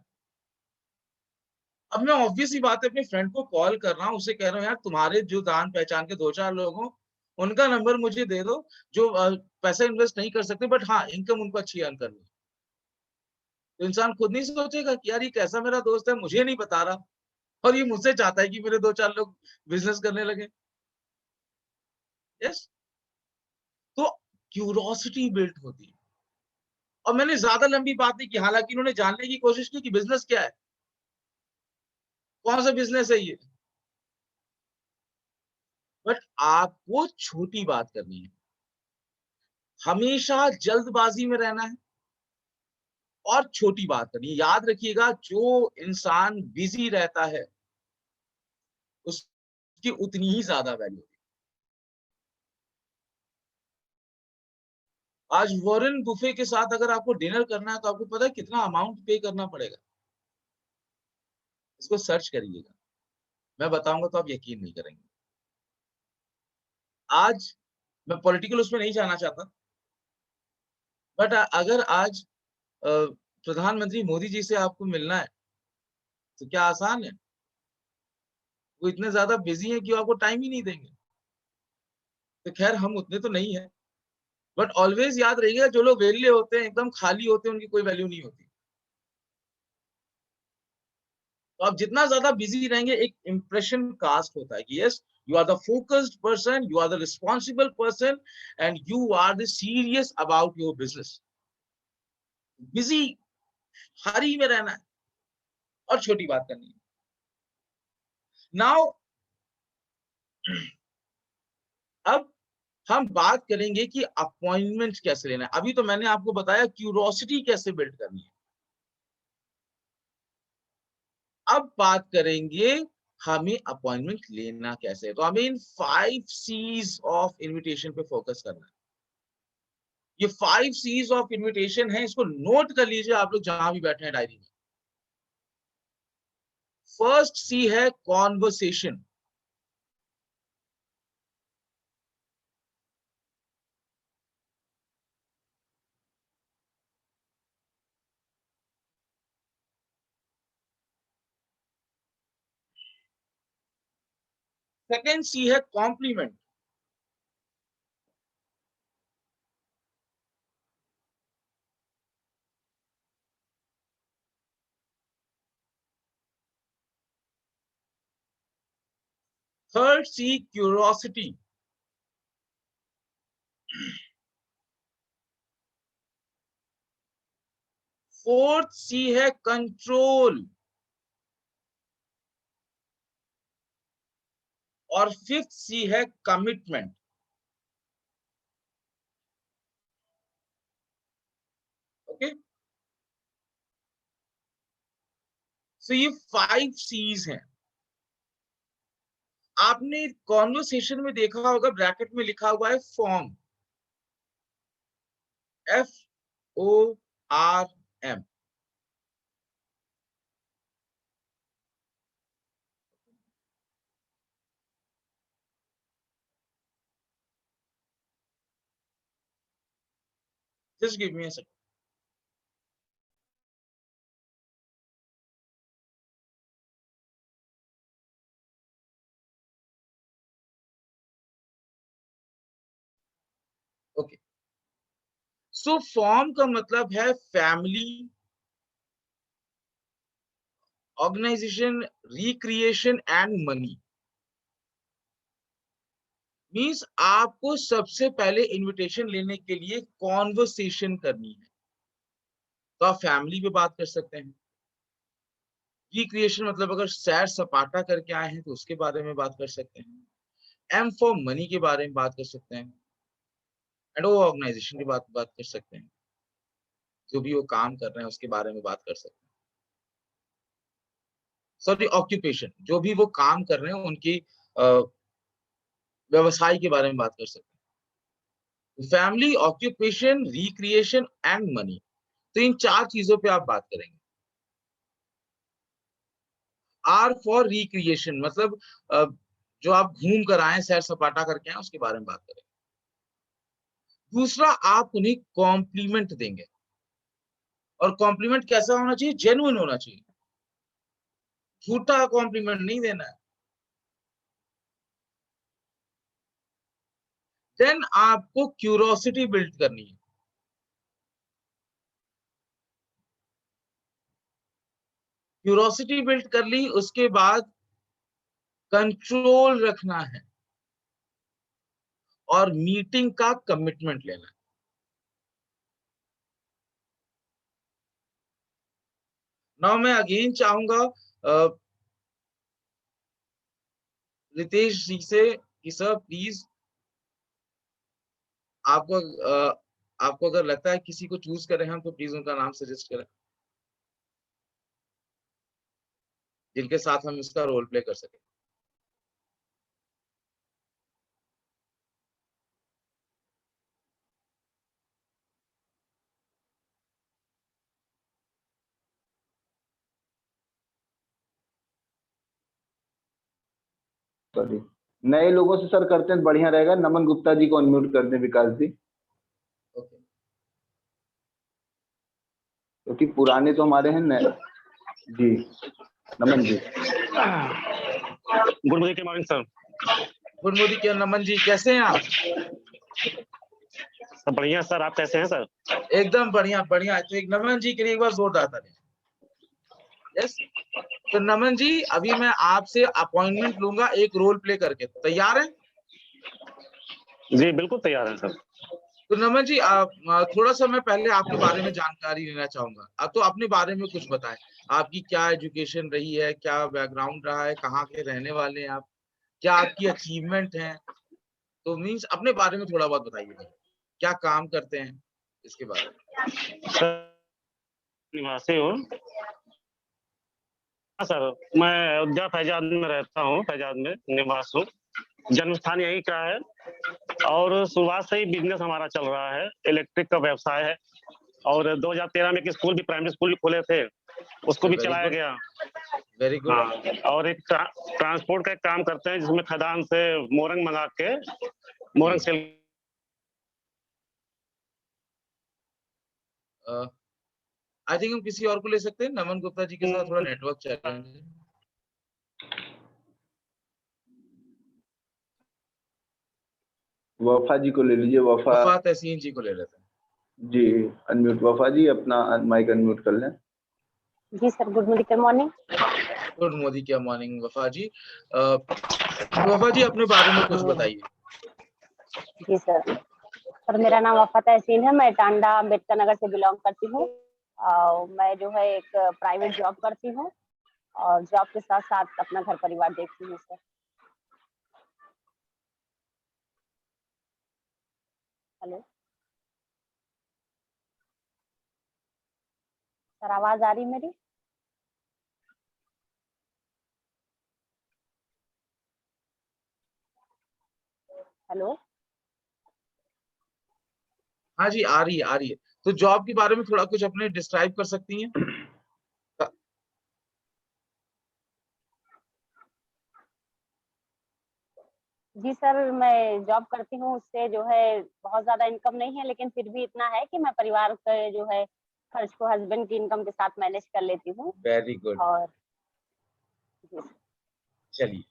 अब मैं ऑब्वियस ही बात है अपने फ्रेंड को कॉल कर रहा हूँ, उसे कह रहा हूँ यार तुम्हारे जो जान पहचान के 2-4 लोग हो उनका नंबर मुझे दे दो, जो पैसा इन्वेस्ट नहीं कर सकते बट हाँ इनकम उनको अच्छी अर्न करनी है। तो इंसान खुद नहीं सोचेगा कि यार ये कैसा मेरा दोस्त है, मुझे नहीं बता रहा और ये मुझसे चाहता है कि मेरे 2-4 लोग बिजनेस करने लगे। यस, तो क्यूरोसिटी बिल्ड होती है। और मैंने ज्यादा लंबी बात नहीं की, हालांकि उन्होंने जानने की कोशिश की कि बिजनेस क्या है, कौन सा बिजनेस है ये, बट आपको छोटी बात करनी है, हमेशा जल्दबाजी में रहना है और छोटी बात करनी है। याद रखिएगा जो इंसान बिजी रहता है उसकी उतनी ही ज्यादा वैल्यू। आज वॉरेन बुफे के साथ अगर आपको डिनर करना है तो आपको पता है कितना अमाउंट पे करना पड़ेगा? इसको सर्च करिएगा, मैं बताऊंगा तो आप यकीन नहीं करेंगे। आज मैं पॉलिटिकल उसमें नहीं जाना चाहता, बट अगर आज प्रधानमंत्री मोदी जी से आपको मिलना है तो क्या आसान है? वो इतने ज्यादा बिजी हैं कि वो आपको टाइम ही नहीं देंगे। तो खैर हम उतने तो नहीं है, बट ऑलवेज याद रहिएगा जो लोग वेले होते हैं, एकदम खाली होते हैं, उनकी कोई वैल्यू नहीं होती। तो आप जितना ज्यादा बिजी रहेंगे एक इंप्रेशन कास्ट होता है कि yes you are the focused person, you are the responsible person and you are the serious about your business. Busy, hurry में रहना है और छोटी बात करनी है। नाउ अब हम बात करेंगे कि अपॉइंटमेंट कैसे लेना है। अभी तो मैंने आपको बताया क्यूरोसिटी कैसे बिल्ड करनी है। अब बात करेंगे हमें अपॉइंटमेंट लेना कैसे है। तो हमें इन 5 C's ऑफ इनविटेशन पे फोकस करना है। ये 5 C's ऑफ इनविटेशन है, इसको नोट कर लीजिए आप लोग जहां भी बैठे हैं डायरी में। फर्स्ट सी है कॉन्वर्सेशन। सेकेंड सी है compliment. Third C curiosity. Fourth C है कंट्रोल। और फिफ्थ सी है कमिटमेंट। ओके, सो ये 5 C's हैं। आपने कॉन्वर्सेशन में देखा होगा ब्रैकेट में लिखा हुआ है form, FORM। Just give me a second. Okay, so form का मतलब है family, organisation, recreation and money. Means आपको सबसे पहले इनविटेशन लेने के लिए कॉन्वर्सेशन करनी है। तो आप फैमिली पे बात कर सकते हैं। रिक्रिएशन मतलब अगर सैर सपाटा करके आए हैं तो उसके बारे में बात कर सकते हैं। एम फॉर मनी के बारे में बात कर सकते हैं। एंड वो ऑर्गेनाइजेशन की बात कर सकते हैं, जो भी वो काम कर रहे हैं उसके बारे में बात कर सकते हैं। सॉरी, ऑक्यूपेशन, जो भी वो काम कर रहे हैं उनकी व्यवसाय के बारे में बात कर सकते हैं। Family, occupation, recreation and money, तो इन 4 चीजों पे आप बात करेंगे। आर फॉर रिक्रिएशन मतलब जो आप घूम कर आए, सैर सपाटा करके आए, उसके बारे में बात करेंगे। दूसरा, आप उन्हें कॉम्प्लीमेंट देंगे। और कॉम्प्लीमेंट कैसा होना चाहिए? जेन्युइन होना चाहिए, झूठा कॉम्प्लीमेंट नहीं देना है। देन आपको क्यूरोसिटी बिल्ड करनी है। क्यूरोसिटी बिल्ड कर ली, उसके बाद कंट्रोल रखना है और मीटिंग का कमिटमेंट लेना है। नाउ मैं अगेन चाहूंगा रितेश जी से कि सर प्लीज आपको आपको अगर लगता है किसी को चूज करें हम, तो प्लीज उनका नाम सजेस्ट करें जिनके साथ हम इसका रोल प्ले कर सकें। सॉरी, नए लोगों से सर करते हैं तो बढ़िया रहेगा। नमन गुप्ता जी को अनम्यूट कर दें, विकास जी, ओके, क्योंकि पुराने तो हमारे हैं नए जी। Naman ji, good morning sir. Good morning के नमन जी, कैसे हैं आप? सब बढ़िया सर, आप कैसे हैं सर? एकदम बढ़िया बढ़िया। तो एक नमन जी के लिए एक बार जोरदार ताली। यस, तो नमन जी अभी मैं आपसे अपॉइंटमेंट लूंगा एक रोल प्ले करके, तैयार हैं? जी बिल्कुल तैयार हैं सर। तो नमन जी, थोड़ा सा मैं पहले आपके बारे में जानकारी लेना चाहूंगा। अब तो अपने बारे में कुछ बताएं। आपकी क्या एजुकेशन रही है, क्या बैकग्राउंड रहा है, कहाँ के रहने वाले हैं आप, क्या आपकी अचीवमेंट है? तो मीन्स अपने बारे में थोड़ा बहुत बताइए मुझे। क्या काम करते हैं इसके बारे में। सर, निवासी हूँ। हाँ सर, मैं अयोध्या फैजाबाद में रहता हूँ, फैजाबाद में निवास हूँ। जन्म स्थान यही का है और शुरुआत से ही बिजनेस हमारा चल रहा है, इलेक्ट्रिक का व्यवसाय है। और 2013 में एक स्कूल भी, प्राइमरी स्कूल भी खोले थे, उसको भी Very चलाया good. गया। Very good. हाँ, और एक ट्रांसपोर्ट का एक काम करते हैं जिसमें खदान से मोरंग मंगा के मोरंग सेल। आई थिंक हम किसी और को ले सकते हैं। नमन गुप्ता जी के साथ थोड़ा नेटवर्क चैलेंज है। वफा जी को ले लीजिए। वफा वफा तहसीन जी को ले लेते हैं। जी, अनम्यूट। वफा जी अपना माइक अनम्यूट कर लें। जी सर, गुड मॉर्निंग। गुड मोदी क्या मॉर्निंग वफा जी। वफा जी अपने बारे में कुछ बताइए। जी सर, मेरा नाम वफा तहसीन है। मैं टांडा अम्बेडकर नगर से बिलोंग करती हूँ। मैं जो है एक प्राइवेट जॉब करती हूँ और जॉब के साथ साथ अपना घर परिवार देखती हूँ सर। हेलो सर, आवाज आ रही मेरी? हेलो हाँ जी, आ रही है, आ रही है। तो जॉब के बारे में थोड़ा कुछ अपने डिस्क्राइब कर सकती हैं? जी सर, मैं जॉब करती हूँ, उससे जो है बहुत ज्यादा इनकम नहीं है, लेकिन फिर भी इतना है कि मैं परिवार के जो है खर्च को हस्बैंड की इनकम के साथ मैनेज कर लेती हूँ। Very good. और जी सर। चलिए,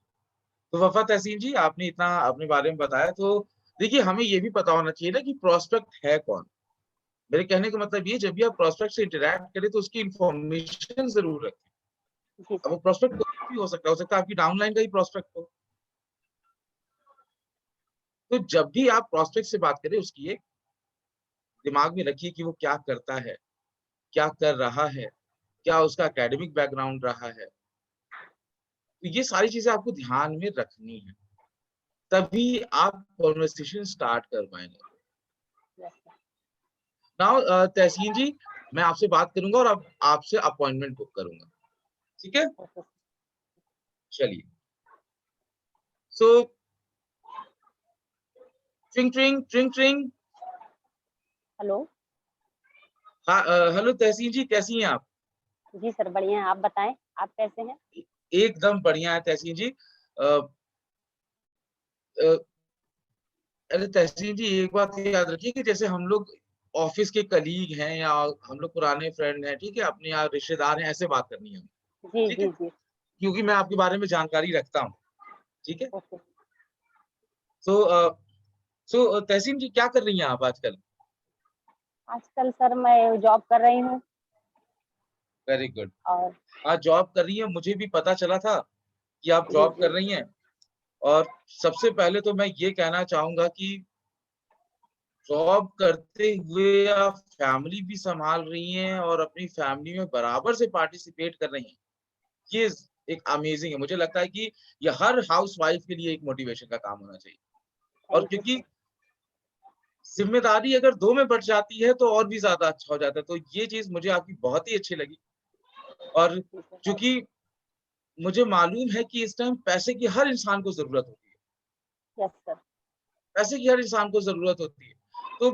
तो वफा तहसीन जी आपने इतना अपने बारे में बताया, तो देखिए हमें ये भी पता होना चाहिए ना कि प्रोस्पेक्ट है कौन। मेरे कहने का मतलब ये, जब भी आप प्रोस्पेक्ट से इंटरेक्ट करें तो उसकी इंफॉर्मेशन जरूर रखें। जी अब सर। वो प्रोस्पेक्ट कोई भी हो सकता है आपकी डाउनलाइन का ही प्रोस्पेक्ट हो। तो जब भी आप प्रोस्पेक्ट से बात करें, उसकी एक दिमाग में रखिए कि वो क्या करता है, क्या कर रहा है, क्या उसका एकेडमिक बैकग्राउंड रहा है। तो ये सारी चीजें आपको ध्यान में रखनी है, तभी आप कॉन्वर्सेशन स्टार्ट कर पाएंगे। Yes sir. नाउ तहसीन जी, मैं आपसे बात करूंगा और अब आपसे अपॉइंटमेंट बुक करूंगा, ठीक है? ओके। चलिए, सो ट्रिंग ट्रिंग ट्रिंग ट्रिंग। हेलो। हाँ, हेलो तहसीन जी, कैसी हैं आप? जी सर, बढ़िया है। आप बताएं, आप कैसे हैं? एकदम बढ़िया है तहसीन जी। अ, अ, अरे तहसीन जी, एक बात याद रखिए कि जैसे हम लोग ऑफिस के कलीग हैं या हम लोग पुराने फ्रेंड हैं, ठीक है, अपने यहाँ रिश्तेदार हैं, ऐसे बात करनी है हमें, जी ठीक है? जी जी। क्योंकि मैं आपके बारे में जानकारी रखता हूँ, ठीक है? ओके। सो तहसीन जी, क्या कर रही हैं आप आजकल? आजकल सर मैं जॉब कर रही हूँ। Very good. और आज जॉब कर रही हैं, मुझे भी पता चला था कि आप जी जॉब जी। कर रही हैं। और सबसे पहले तो मैं ये कहना चाहूंगा कि जॉब करते हुए आप फैमिली भी संभाल रही हैं और अपनी फैमिली में बराबर से पार्टिसिपेट कर रही हैं, ये एक अमेजिंग है। मुझे लगता है कि ये हर हाउसवाइफ के लिए एक मोटिवेशन का काम होना चाहिए। और थैंक यू क्योंकि सर। जिम्मेदारी अगर 2 में बढ़ जाती है तो और भी ज्यादा अच्छा हो जाता है। तो ये चीज मुझे आपकी बहुत ही अच्छी लगी। और जी सर। चूंकि मुझे मालूम है कि इस टाइम पैसे की हर इंसान को जरूरत होती है, यस सर। पैसे की हर इंसान को जरूरत होती है। तो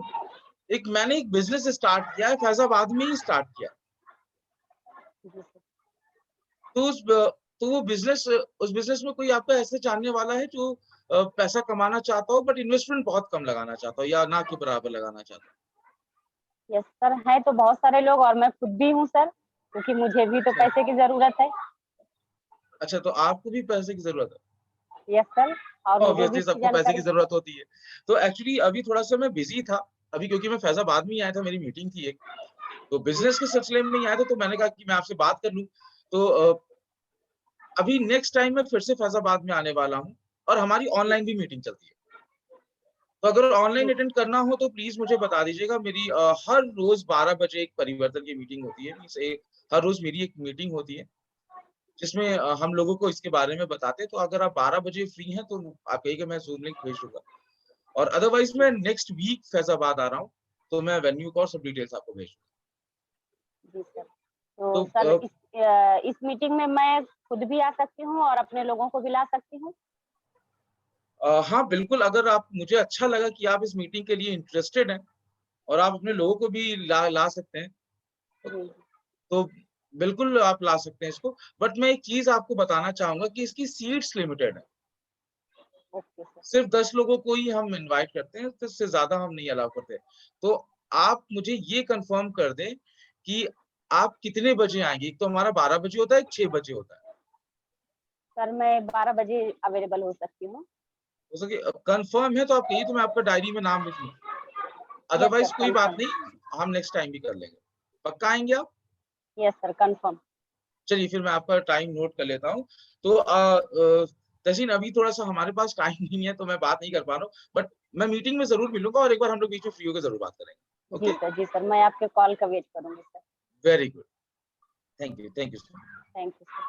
मैंने एक बिजनेस स्टार्ट किया है, फैजाबाद में ही स्टार्ट किया। जी सर। तो वो बिजनेस, उस बिजनेस में कोई आपका ऐसे जानने वाला है जो पैसा कमाना चाहता हो बट इन्वेस्टमेंट बहुत कम लगाना चाहता हो या ना के बराबर लगाना चाहता यस सर, है तो बहुत सारे लोग और मैं खुद भी हूँ सर, क्योंकि मुझे भी तो हो? पैसे की जरूरत है। अच्छा, तो आपको भी पैसे की जरूरत है? यस सर, और मुझे भी ऑब्वियसली इसकी सबको पैसे की जानकारी। जरूरत होती है। तो एक्चुअली अभी थोड़ा सा मैं बिजी था, अभी क्योंकि मैं फैजाबाद में ही आया था, मेरी मीटिंग थी एक, तो बिजनेस के सिलसिले में ही आया था, तो मैंने कहा कि मैं आपसे बात कर लूं। तो अभी नेक्स्ट टाइम मैं फिर से फैजाबाद में आने वाला हूँ और हमारी जी ऑनलाइन भी मीटिंग चलती है। तो अगर ऑनलाइन अटेंड करना हो तो प्लीज मुझे बता दीजिएगा। मेरी हर रोज 12 बजे एक परिवर्तन की मीटिंग होती है। मीन्स हर रोज मेरी एक मीटिंग होती है जिसमें हम लोगों को इसके बारे में बताते हैं। तो अगर आप 12 बजे फ्री हैं तो आप कहिएगा, मैं जूम लिंक भेज दूंगा। और अदरवाइज मैं नेक्स्ट वीक फैजाबाद आ रहा हूँ, तो मैं वेन्यू का और सब डिटेल्स आपको भेज जी सर। दूंगा। तो सर इस मीटिंग में मैं खुद भी आ सकती हूँ और अपने लोगों को भी ला सकती हूँ? हाँ बिल्कुल, अगर आप, मुझे अच्छा लगा कि आप इस मीटिंग के लिए इंटरेस्टेड हैं और आप अपने लोगों को भी ला सकते हैं, जी। तो बिल्कुल आप ला सकते हैं इसको। बट मैं एक चीज आपको बताना चाहूंगा कि इसकी सीट्स लिमिटेड है। Okay sir. सिर्फ 10 लोगों को ही हम इनवाइट करते हैं, तो इससे ज्यादा हम नहीं अलाउ करते। तो आप मुझे ये कंफर्म कर दें कि आप कितने बजे आएंगे। एक तो हमारा 12 बजे होता है, एक 6 बजे होता है। सर मैं 12 बजे अवेलेबल हो सकती हूँ। हो सके कंफर्म है तो आप कहिए, तो मैं आपका डायरी में नाम लिख लूँ। यस अदरवाइज सर, कोई बात कंफर्म। नहीं, हम नेक्स्ट टाइम भी कर लेंगे। पक्का आएंगे आप? Yes sir, confirm. चलिए फिर मैं आपका टाइम नोट कर लेता हूँ। तो तहसीन, अभी थोड़ा सा हमारे पास टाइम नहीं है तो मैं बात नहीं कर पा रहा हूँ, बट मैं मीटिंग में जरूर मिलूंगा और एक बार हम लोग बीच में फ्री होकर जरूर बात करेंगे। जी ओके, सर, जी सर, मैं आपके कॉल का वेट करूंगी sir. Very good, thank you, thank you so much. Thank you sir.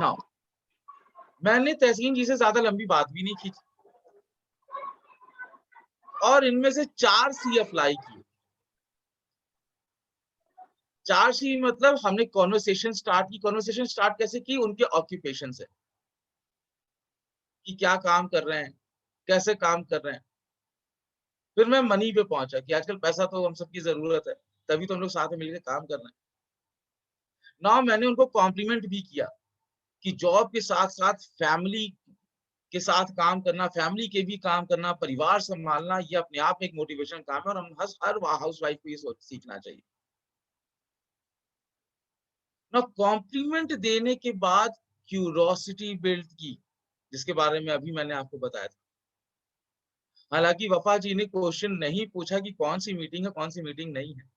Now मैंने तहसीन जी से ज्यादा लंबी बात भी नहीं की थी और इनमें से 4 सी अप्लाई किए। 4 सी मतलब हमने कॉन्वर्सेशन स्टार्ट की। कॉन्वर्सेशन स्टार्ट कैसे की? उनके ऑक्यूपेशन से, कि क्या काम कर रहे हैं, कैसे काम कर रहे हैं। फिर मैं मनी पे पहुंचा कि आजकल पैसा तो हम सबकी जरूरत है, तभी तो हम लोग साथ में मिलकर काम कर रहे हैं। ना मैंने उनको कॉम्प्लीमेंट भी किया कि जॉब के साथ साथ फैमिली के साथ काम करना, फैमिली के भी काम करना, परिवार संभालना, ये अपने आप में एक मोटिवेशन काम है और हम हर हाउस वाइफ को ये सीखना चाहिए। ना कॉम्प्लीमेंट देने के बाद क्यूरोसिटी बिल्ड की, जिसके बारे में अभी मैंने आपको बताया था। हालांकि वफा जी ने क्वेश्चन नहीं पूछा कि कौन सी मीटिंग है, कौन सी मीटिंग नहीं है।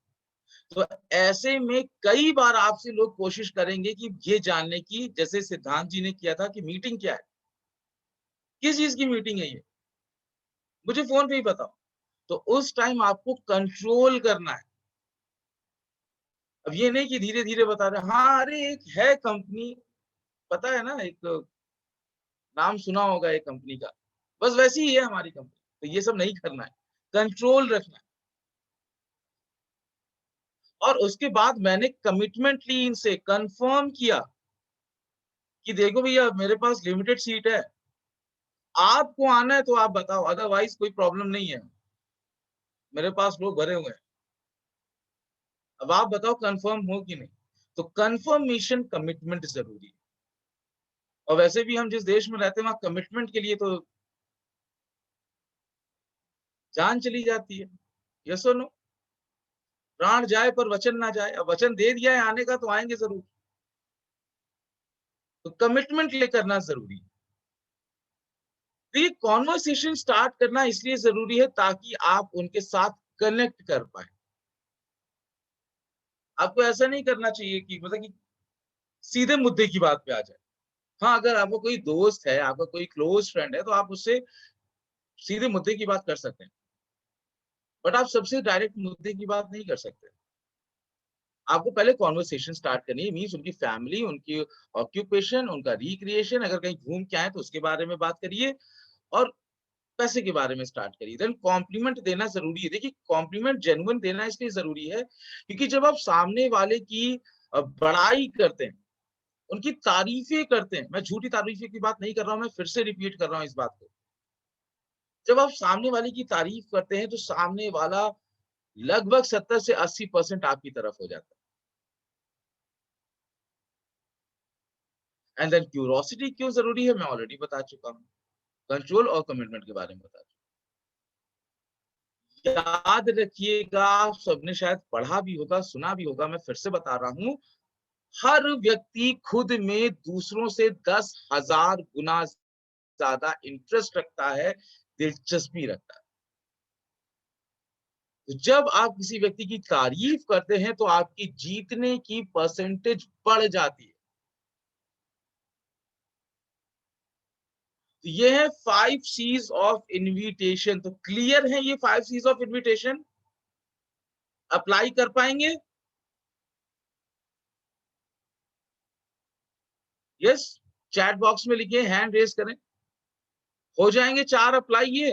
तो ऐसे में कई बार आपसे लोग कोशिश करेंगे कि ये जानने की, जैसे सिद्धांत जी ने किया था, कि मीटिंग क्या है, किस चीज की मीटिंग है ये, मुझे फोन पे ही बताओ। तो उस टाइम आपको कंट्रोल करना है। अब ये नहीं कि धीरे धीरे बता रहे, हाँ अरे एक है कंपनी, पता है ना, एक नाम सुना होगा एक कंपनी का, बस वैसी ही है हमारी कंपनी। तो ये सब नहीं करना है, कंट्रोल रखना है। और उसके बाद मैंने कमिटमेंट ली, इनसे कंफर्म किया कि देखो भैया मेरे पास लिमिटेड सीट है, आपको आना है तो आप बताओ, अदरवाइज कोई प्रॉब्लम नहीं है, मेरे पास लोग भरे हुए हैं। अब आप बताओ कंफर्म हो कि नहीं। तो कंफर्मेशन, कमिटमेंट जरूरी है। और वैसे भी हम जिस देश में रहते हैं वहां कमिटमेंट के लिए तो जान चली जाती है। यस और नो? प्राण जाए पर वचन ना जाए। अब वचन दे दिया है आने का तो आएंगे जरूर। तो कमिटमेंट ले करना जरूरी है। तो ये कॉन्वर्सेशन स्टार्ट करना इसलिए जरूरी है ताकि आप उनके साथ कनेक्ट कर पाए। आपको ऐसा नहीं करना चाहिए कि मतलब कि सीधे मुद्दे की बात पे आ जाए। हाँ, अगर आपको कोई दोस्त है, आपका कोई क्लोज फ्रेंड है, तो आप उससे सीधे मुद्दे की बात कर सकते हैं, बट आप सबसे डायरेक्ट मुद्दे की बात नहीं कर सकते। आपको पहले कॉन्वर्सेशन स्टार्ट करनी है। मीन्स उनकी फैमिली, उनकी ऑक्यूपेशन, उनका रिक्रिएशन, अगर कहीं घूम के आए तो उसके बारे में बात करिए और पैसे के बारे में स्टार्ट करिए। देन कॉम्प्लीमेंट देना जरूरी है। देखिए, कॉम्प्लीमेंट जेन्युइन देना इसलिए जरूरी है क्योंकि जब आप सामने वाले की बड़ाई करते हैं, उनकी तारीफें करते हैं, मैं झूठी तारीफें की बात नहीं कर रहा हूं, मैं फिर से रिपीट कर रहा हूं इस बात को। जब आप सामने वाले की तारीफ करते हैं तो सामने वाला लगभग 70 से 80% आपकी तरफ हो जाता है। एंड देन क्यूरोसिटी क्यों जरूरी है, मैं ऑलरेडी बता चुका हूं। कंट्रोल और कमिटमेंट के बारे में बता चुका। याद रखिएगा, आप सबने शायद पढ़ा भी होगा, सुना भी होगा, मैं फिर से बता रहा हूं, हर व्यक्ति खुद में दूसरों से 10,000 गुना ज्यादा इंटरेस्ट रखता है, दिलचस्पी रखता है। तो जब आप किसी व्यक्ति की तारीफ करते हैं तो आपकी जीतने की परसेंटेज बढ़ जाती है। तो ये है 5 C's ऑफ इनविटेशन। तो क्लियर है ये 5 C's ऑफ इनविटेशन? अप्लाई कर पाएंगे? यस, चैट बॉक्स में लिखिए, हैंड रेज करें। हो जाएंगे 4 अप्लाई ये?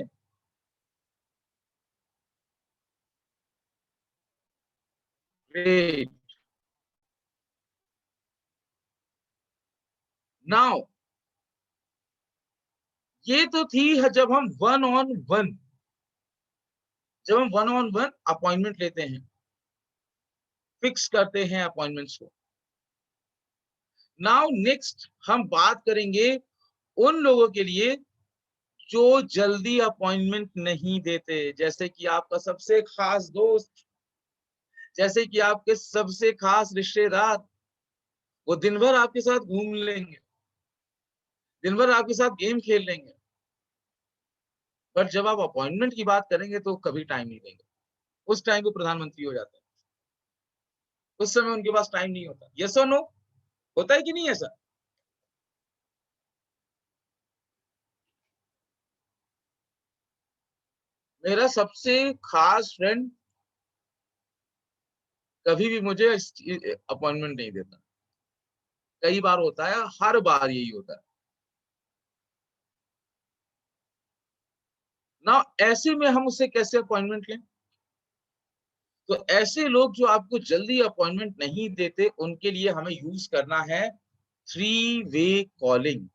ग्रेट। नाउ ये तो थी जब हम वन ऑन वन अपॉइंटमेंट लेते हैं, फिक्स करते हैं अपॉइंटमेंट्स को। नाउ नेक्स्ट हम बात करेंगे उन लोगों के लिए जो जल्दी अपॉइंटमेंट नहीं देते, जैसे कि आपका सबसे खास दोस्त, जैसे कि आपके सबसे खास रिश्तेदार। वो दिन भर आपके साथ घूम लेंगे, दिन भर आपके साथ गेम खेल लेंगे, पर जब आप अपॉइंटमेंट की बात करेंगे तो कभी टाइम नहीं देंगे। उस टाइम को प्रधानमंत्री हो जाते हैं, उस समय उनके पास टाइम नहीं होता। यस और नो? होता है कि नहीं ऐसा? मेरा सबसे खास फ्रेंड कभी भी मुझे अपॉइंटमेंट नहीं देता। कई बार होता है, हर बार यही होता है ना। ऐसे में हम उससे कैसे अपॉइंटमेंट लें? तो ऐसे लोग जो आपको जल्दी अपॉइंटमेंट नहीं देते, उनके लिए हमें यूज करना है 3-वे कॉलिंग।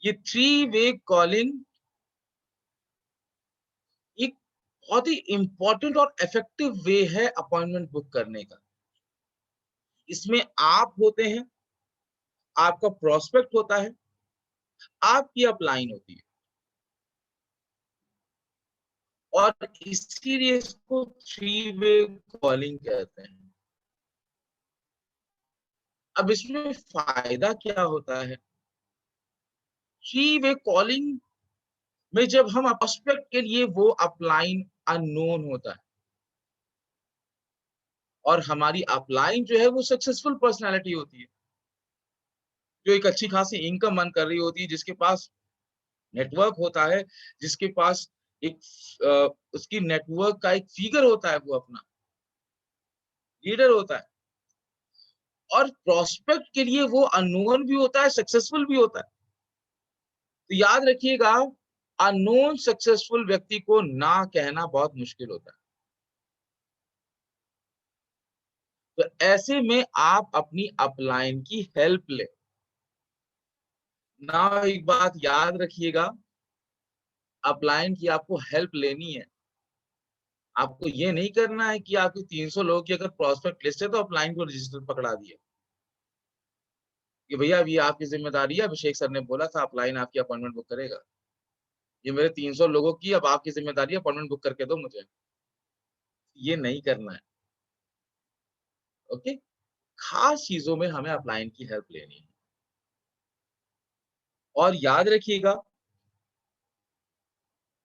ये 3-वे कॉलिंग एक बहुत ही इंपॉर्टेंट और इफेक्टिव वे है अपॉइंटमेंट बुक करने का। इसमें आप होते हैं, आपका प्रोस्पेक्ट होता है, आपकी अपलाइन होती है, और इसीलिए इसको 3-वे कॉलिंग कहते हैं। अब इसमें फायदा क्या होता है? 3-वे कॉलिंग में जब हम प्रोस्पेक्ट के लिए, वो अपलाइन अननोन होता है, और हमारी अपलाइन जो है वो सक्सेसफुल पर्सनालिटी होती है, जो एक अच्छी खासी इनकम अर्न कर रही होती है, जिसके पास नेटवर्क होता है, जिसके पास एक उसकी नेटवर्क का एक फिगर होता है, वो अपना लीडर होता है। और प्रोस्पेक्ट के लिए वो अननोन भी होता है, सक्सेसफुल भी होता है। तो याद रखिएगा, अननोन सक्सेसफुल व्यक्ति को ना कहना बहुत मुश्किल होता है। तो ऐसे में आप अपनी अपलाइन की हेल्प ले ना। एक बात याद रखिएगा, अपलाइन की आपको हेल्प लेनी है। आपको ये नहीं करना है कि आपकी 300 लोगों की अगर प्रोस्पेक्ट लिस्ट है तो अपलाइन को रजिस्टर पकड़ा दिए कि भैया अब ये आपकी जिम्मेदारी है, अभिषेक सर ने बोला था अपलाइन आपकी अपॉइंटमेंट बुक करेगा। ये मेरे 300 लोगों की अब आपकी जिम्मेदारी है, अपॉइंटमेंट बुक करके दो मुझे। ये नहीं करना है। ओके, खास चीजों में हमें अपलाइन की हेल्प लेनी है। और याद रखिएगा,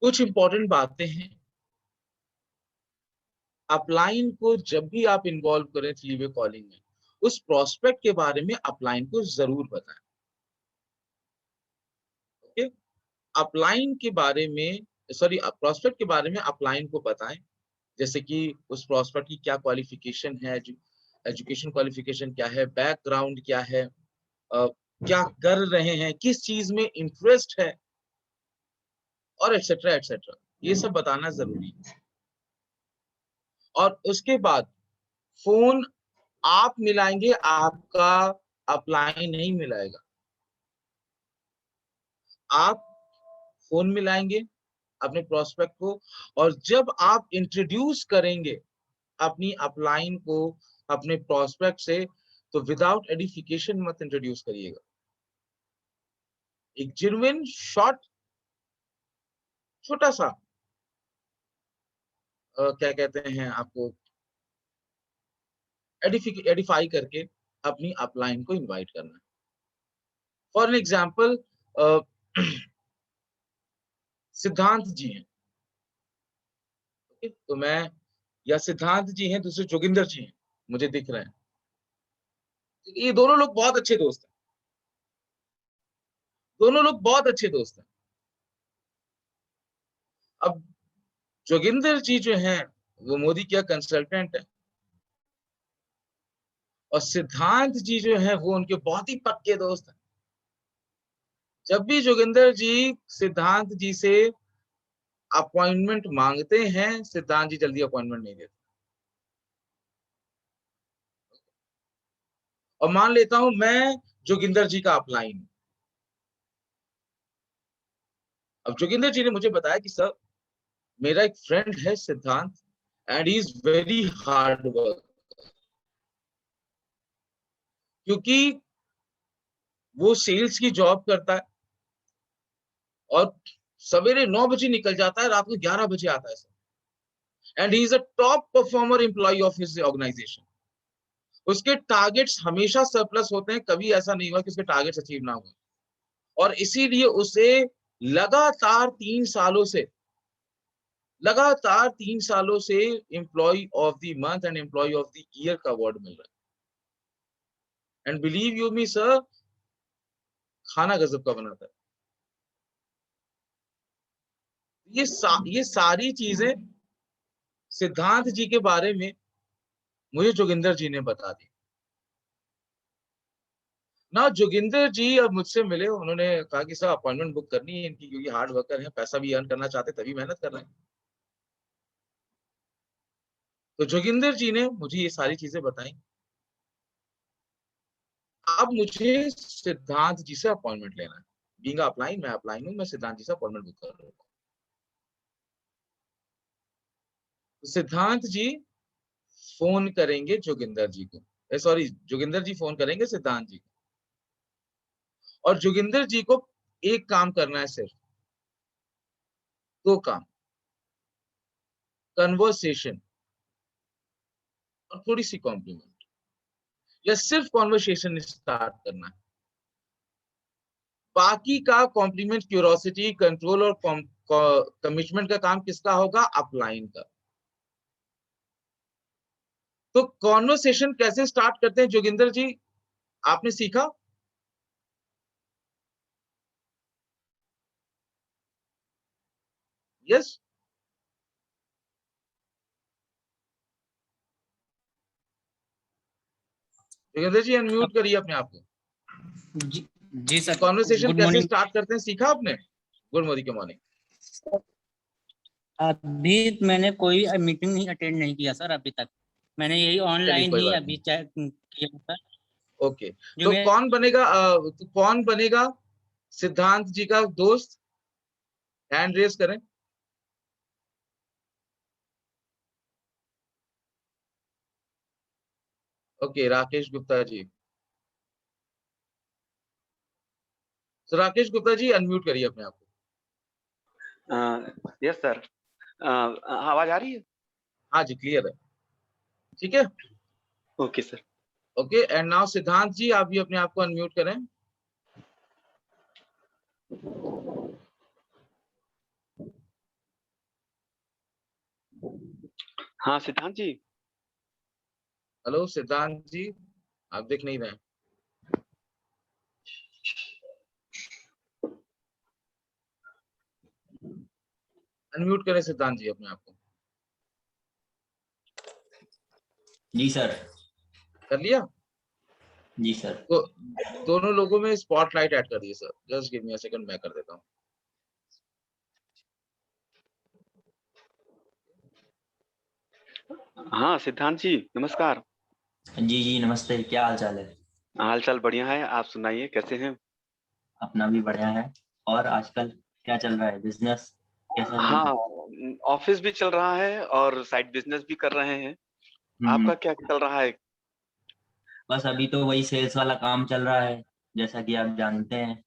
कुछ इंपॉर्टेंट बातें हैं। अपलाइन को जब भी आप इन्वॉल्व करें 3-वे कॉलिंग में, उस प्रोस्पेक्ट के बारे में अपलाइन को जरूर बताएं। ओके, अपलाइन के बारे में, सॉरी, प्रोस्पेक्ट के बारे में अपलाइन को बताएं। जैसे कि उस प्रोस्पेक्ट की क्या क्वालिफिकेशन है, एजुकेशन क्वालिफिकेशन क्या है, बैकग्राउंड क्या है, क्या कर रहे हैं, किस चीज में इंटरेस्ट है, और एटसेट्रा एटसेट्रा। ये सब बताना जरूरी है। और उसके बाद फोन आप मिलाएंगे, आपका अपलाइन नहीं मिलाएगा। आप फोन मिलाएंगे अपने प्रोस्पेक्ट को, और जब आप इंट्रोड्यूस करेंगे अपनी अपलाइन को अपने प्रोस्पेक्ट से, तो विदाउट एडिफिकेशन मत इंट्रोड्यूस करिएगा। एक जेन्युइन शॉर्ट, छोटा सा क्या कहते हैं आपको, एडिफाई करके अपनी अपलाइन को इनवाइट करना है। फॉर एन एग्जाम्पल, सिद्धांत जी हैं, तो मैं, या सिद्धांत जी हैं, दूसरे जोगिंदर जी हैं, मुझे दिख रहे हैं। ये दोनों लोग बहुत अच्छे दोस्त हैं। दोनों लोग बहुत अच्छे दोस्त हैं। अब जोगिंदर जी जो हैं वो मोदी के कंसल्टेंट है, और सिद्धांत जी जो है वो उनके बहुत ही पक्के दोस्त हैं। जब भी जोगिंदर जी सिद्धांत जी से अपॉइंटमेंट मांगते हैं, सिद्धांत जी जल्दी अपॉइंटमेंट नहीं देते। और मान लेता हूं मैं जोगिंदर जी का अपलाइन हूं। अब जोगिंदर जी ने मुझे बताया कि सर मेरा एक फ्रेंड है सिद्धांत, and he is very hard work, क्योंकि वो सेल्स की जॉब करता है और सवेरे 9 बजे निकल जाता है, रात को 11 बजे आता है sir. And he is a top performer employ of his organisation. उसके टारगेट्स हमेशा सरप्लस होते हैं, कभी ऐसा नहीं हुआ कि उसके टारगेट्स अचीव ना हुए। और इसीलिए उसे लगातार 3 सालों से employ of the month and employ of the year का अवार्ड मिल रहा है। And believe you me sir, खाना गजब का बनाता है। ये सारी चीजें सिद्धांत जी के बारे में मुझे जोगिंदर जी ने बता दी ना। जोगिंदर जी अब मुझसे मिले, उन्होंने कहा कि सर अपॉइंटमेंट बुक करनी है इनकी, क्योंकि हार्ड वर्कर हैं, पैसा भी अर्न करना चाहते, तभी मेहनत कर रहे हैं। तो जोगिंदर जी ने मुझे ये सारी चीजें बताई। अब मुझे सिद्धांत जी से अपॉइंटमेंट लेना है। बीइंग अपलाइन, मैं अपलाइन हूं, मैं सिद्धांत जी से अपॉइंटमेंट बुक कर रहा हूं। तो सिद्धांत जी फोन करेंगे जोगिंदर जी को, सॉरी जोगिंदर जी फोन करेंगे सिद्धांत जी को, और जोगिंदर जी को एक काम करना है, सिर्फ 2 काम, कन्वर्सेशन और थोड़ी सी कॉम्प्लीमेंट, या सिर्फ कॉन्वर्सेशन स्टार्ट करना है। बाकी का कॉम्प्लीमेंट, क्यूरोसिटी, कंट्रोल और कमिटमेंट का काम किसका होगा? अपलाइन का। तो कॉन्वर्सेशन कैसे स्टार्ट करते हैं जोगिंदर जी, आपने सीखा? यस? जोगिंदर जी अनम्यूट करिए अपने आप को। जी सर, कॉन्वर्सेशन गुड कैसे मॉर्निंग। स्टार्ट करते हैं सीखा आपने? गुड मॉर्निंग के मॉर्निंग। अभी मैंने कोई मीटिंग नहीं अटेंड नहीं किया सर अभी तक। मैंने यही चलिए ऑनलाइन कोई ही बात अभी नहीं। चेक किया था। ओके, जो तो मैं कौन बनेगा सिद्धांत जी का दोस्त? हैंड रेस करें। ओके, राकेश गुप्ता जी। तो राकेश गुप्ता जी अनम्यूट करिए अपने आप को। Yes sir. आवाज आ रही है? हाँ जी, क्लियर है। ठीक है, okay sir. Okay. And now सिद्धांत जी, आप भी अपने आप को अनम्यूट करें। हाँ सिद्धांत जी। हेलो सिद्धांत जी, आप दिख नहीं रहे। अनम्यूट करें सिद्धांत जी अपने आप को। जी सर। कर लिया? जी सर। तो दोनों लोगों में स्पॉटलाइट ऐड कर दिए sir. Just give me a second, मैं कर देता हूँ। हाँ सिद्धांत जी नमस्कार। जी जी नमस्ते, क्या हाल चाल है? हाल चाल बढ़िया है, आप सुनाइए कैसे हैं? अपना भी बढ़िया है। और आजकल क्या चल रहा है, बिजनेस कैसा चल रहा हाँ, है? ऑफिस भी चल रहा है और साइड बिजनेस भी कर रहे हैं। हम्म, आपका क्या चल रहा है? बस अभी तो वही सेल्स वाला काम चल रहा है, जैसा कि आप जानते हैं।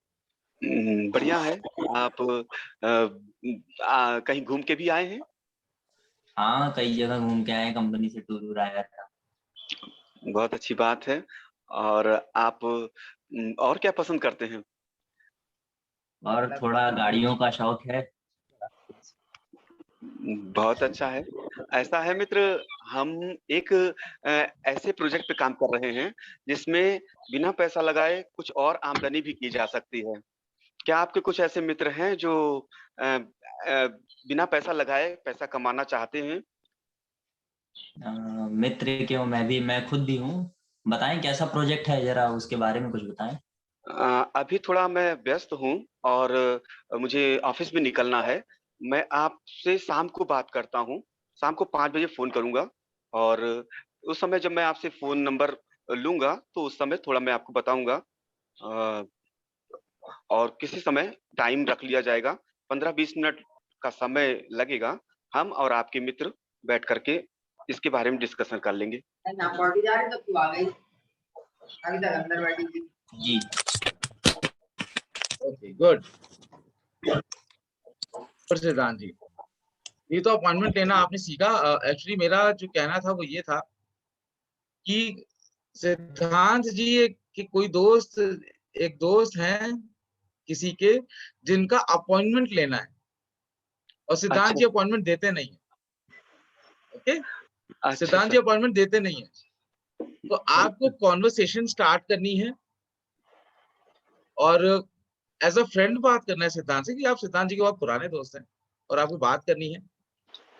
बढ़िया है। आप कहीं घूम के भी आए हैं? हाँ, कई जगह घूम के आए, कंपनी से टूर आया था। बहुत अच्छी बात है। और आप और क्या पसंद करते हैं? और थोड़ा गाड़ियों का शौक है। बहुत अच्छा है। ऐसा है मित्र, हम एक ऐसे प्रोजेक्ट पे काम कर रहे हैं जिसमें बिना पैसा लगाए कुछ और आमदनी भी की जा सकती है। क्या आपके कुछ ऐसे मित्र हैं जो बिना पैसा लगाए पैसा कमाना चाहते हैं? मित्र क्यों, मैं खुद भी हूँ। बताएं कैसा प्रोजेक्ट है, जरा उसके बारे में कुछ बताएं। अभी थोड़ा मैं व्यस्त हूँ और मुझे ऑफिस में निकलना है। मैं आपसे शाम को बात करता हूँ। शाम को 5 बजे फ़ोन करूँगा और उस समय जब मैं आपसे फ़ोन नंबर लूँगा, तो उस समय थोड़ा मैं आपको बताऊँगा। अ, और किसी समय टाइम रख लिया जाएगा, 15-20 मिनट का समय लगेगा। हम और आपके मित्र बैठ कर के इसके बारे में डिस्कशन कर लेंगे। जी। Okay, good. और सिद्धांत जी, ये तो अपॉइंटमेंट लेना आपने सीखा। एक्चुअली मेरा जो कहना था वो ये था कि सिद्धांत जी एक दोस्त हैं किसी के, जिनका अपॉइंटमेंट लेना है, और सिद्धांत अच्छा, जी अपॉइंटमेंट देते नहीं है। ओके, अच्छा सिद्धांत जी सर। अपॉइंटमेंट देते नहीं है। तो आपको कॉन्वर्सेशन स्टार्ट करनी है और एज अ फ्रेंड बात करना है सिद्धांत से, कि आप सिद्धांत जी के बहुत पुराने दोस्त हैं और आपको बात करनी है।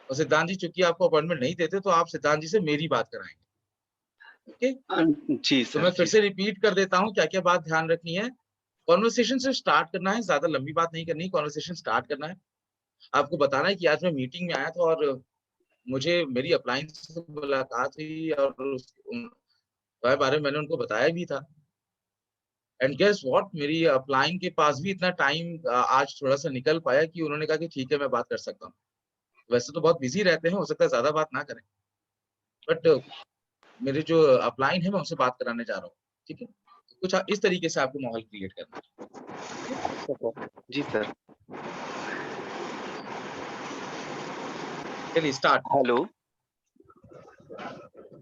और सिद्धांत जी चूंकि आपको अपॉइंटमेंट नहीं देते, तो आप सिद्धांत जी से मेरी बात कराएंगे। ओके, जी तो सर, मैं फिर जी से सर। रिपीट कर देता हूँ क्या क्या बात ध्यान रखनी है। कॉन्वर्सेशन से स्टार्ट करना है, ज्यादा लंबी बात नहीं करनी, कॉन्वर्सेशन स्टार्ट करना है। आपको बताना है कि आज मैं मीटिंग में आया था और मुझे मेरी अप्लायंस से मुलाकात हुई और उसके बारे में मैंने उनको बताया भी था। एंड गेस व्हाट, मेरी अप्लाइंग के पास भी इतना टाइम आज थोड़ा सा निकल पाया कि उन्होंने कहा कि ठीक है मैं बात कर सकता हूँ। वैसे तो बहुत बिजी रहते हैं, हो सकता है ज्यादा बात ना करें, बट मेरे जो अपलाइन है मैं उनसे बात कराने जा रहा हूँ। ठीक है, तो कुछ इस तरीके से आपको माहौल क्रिएट करना है। जी सर। चलिए स्टार्ट। हेलो।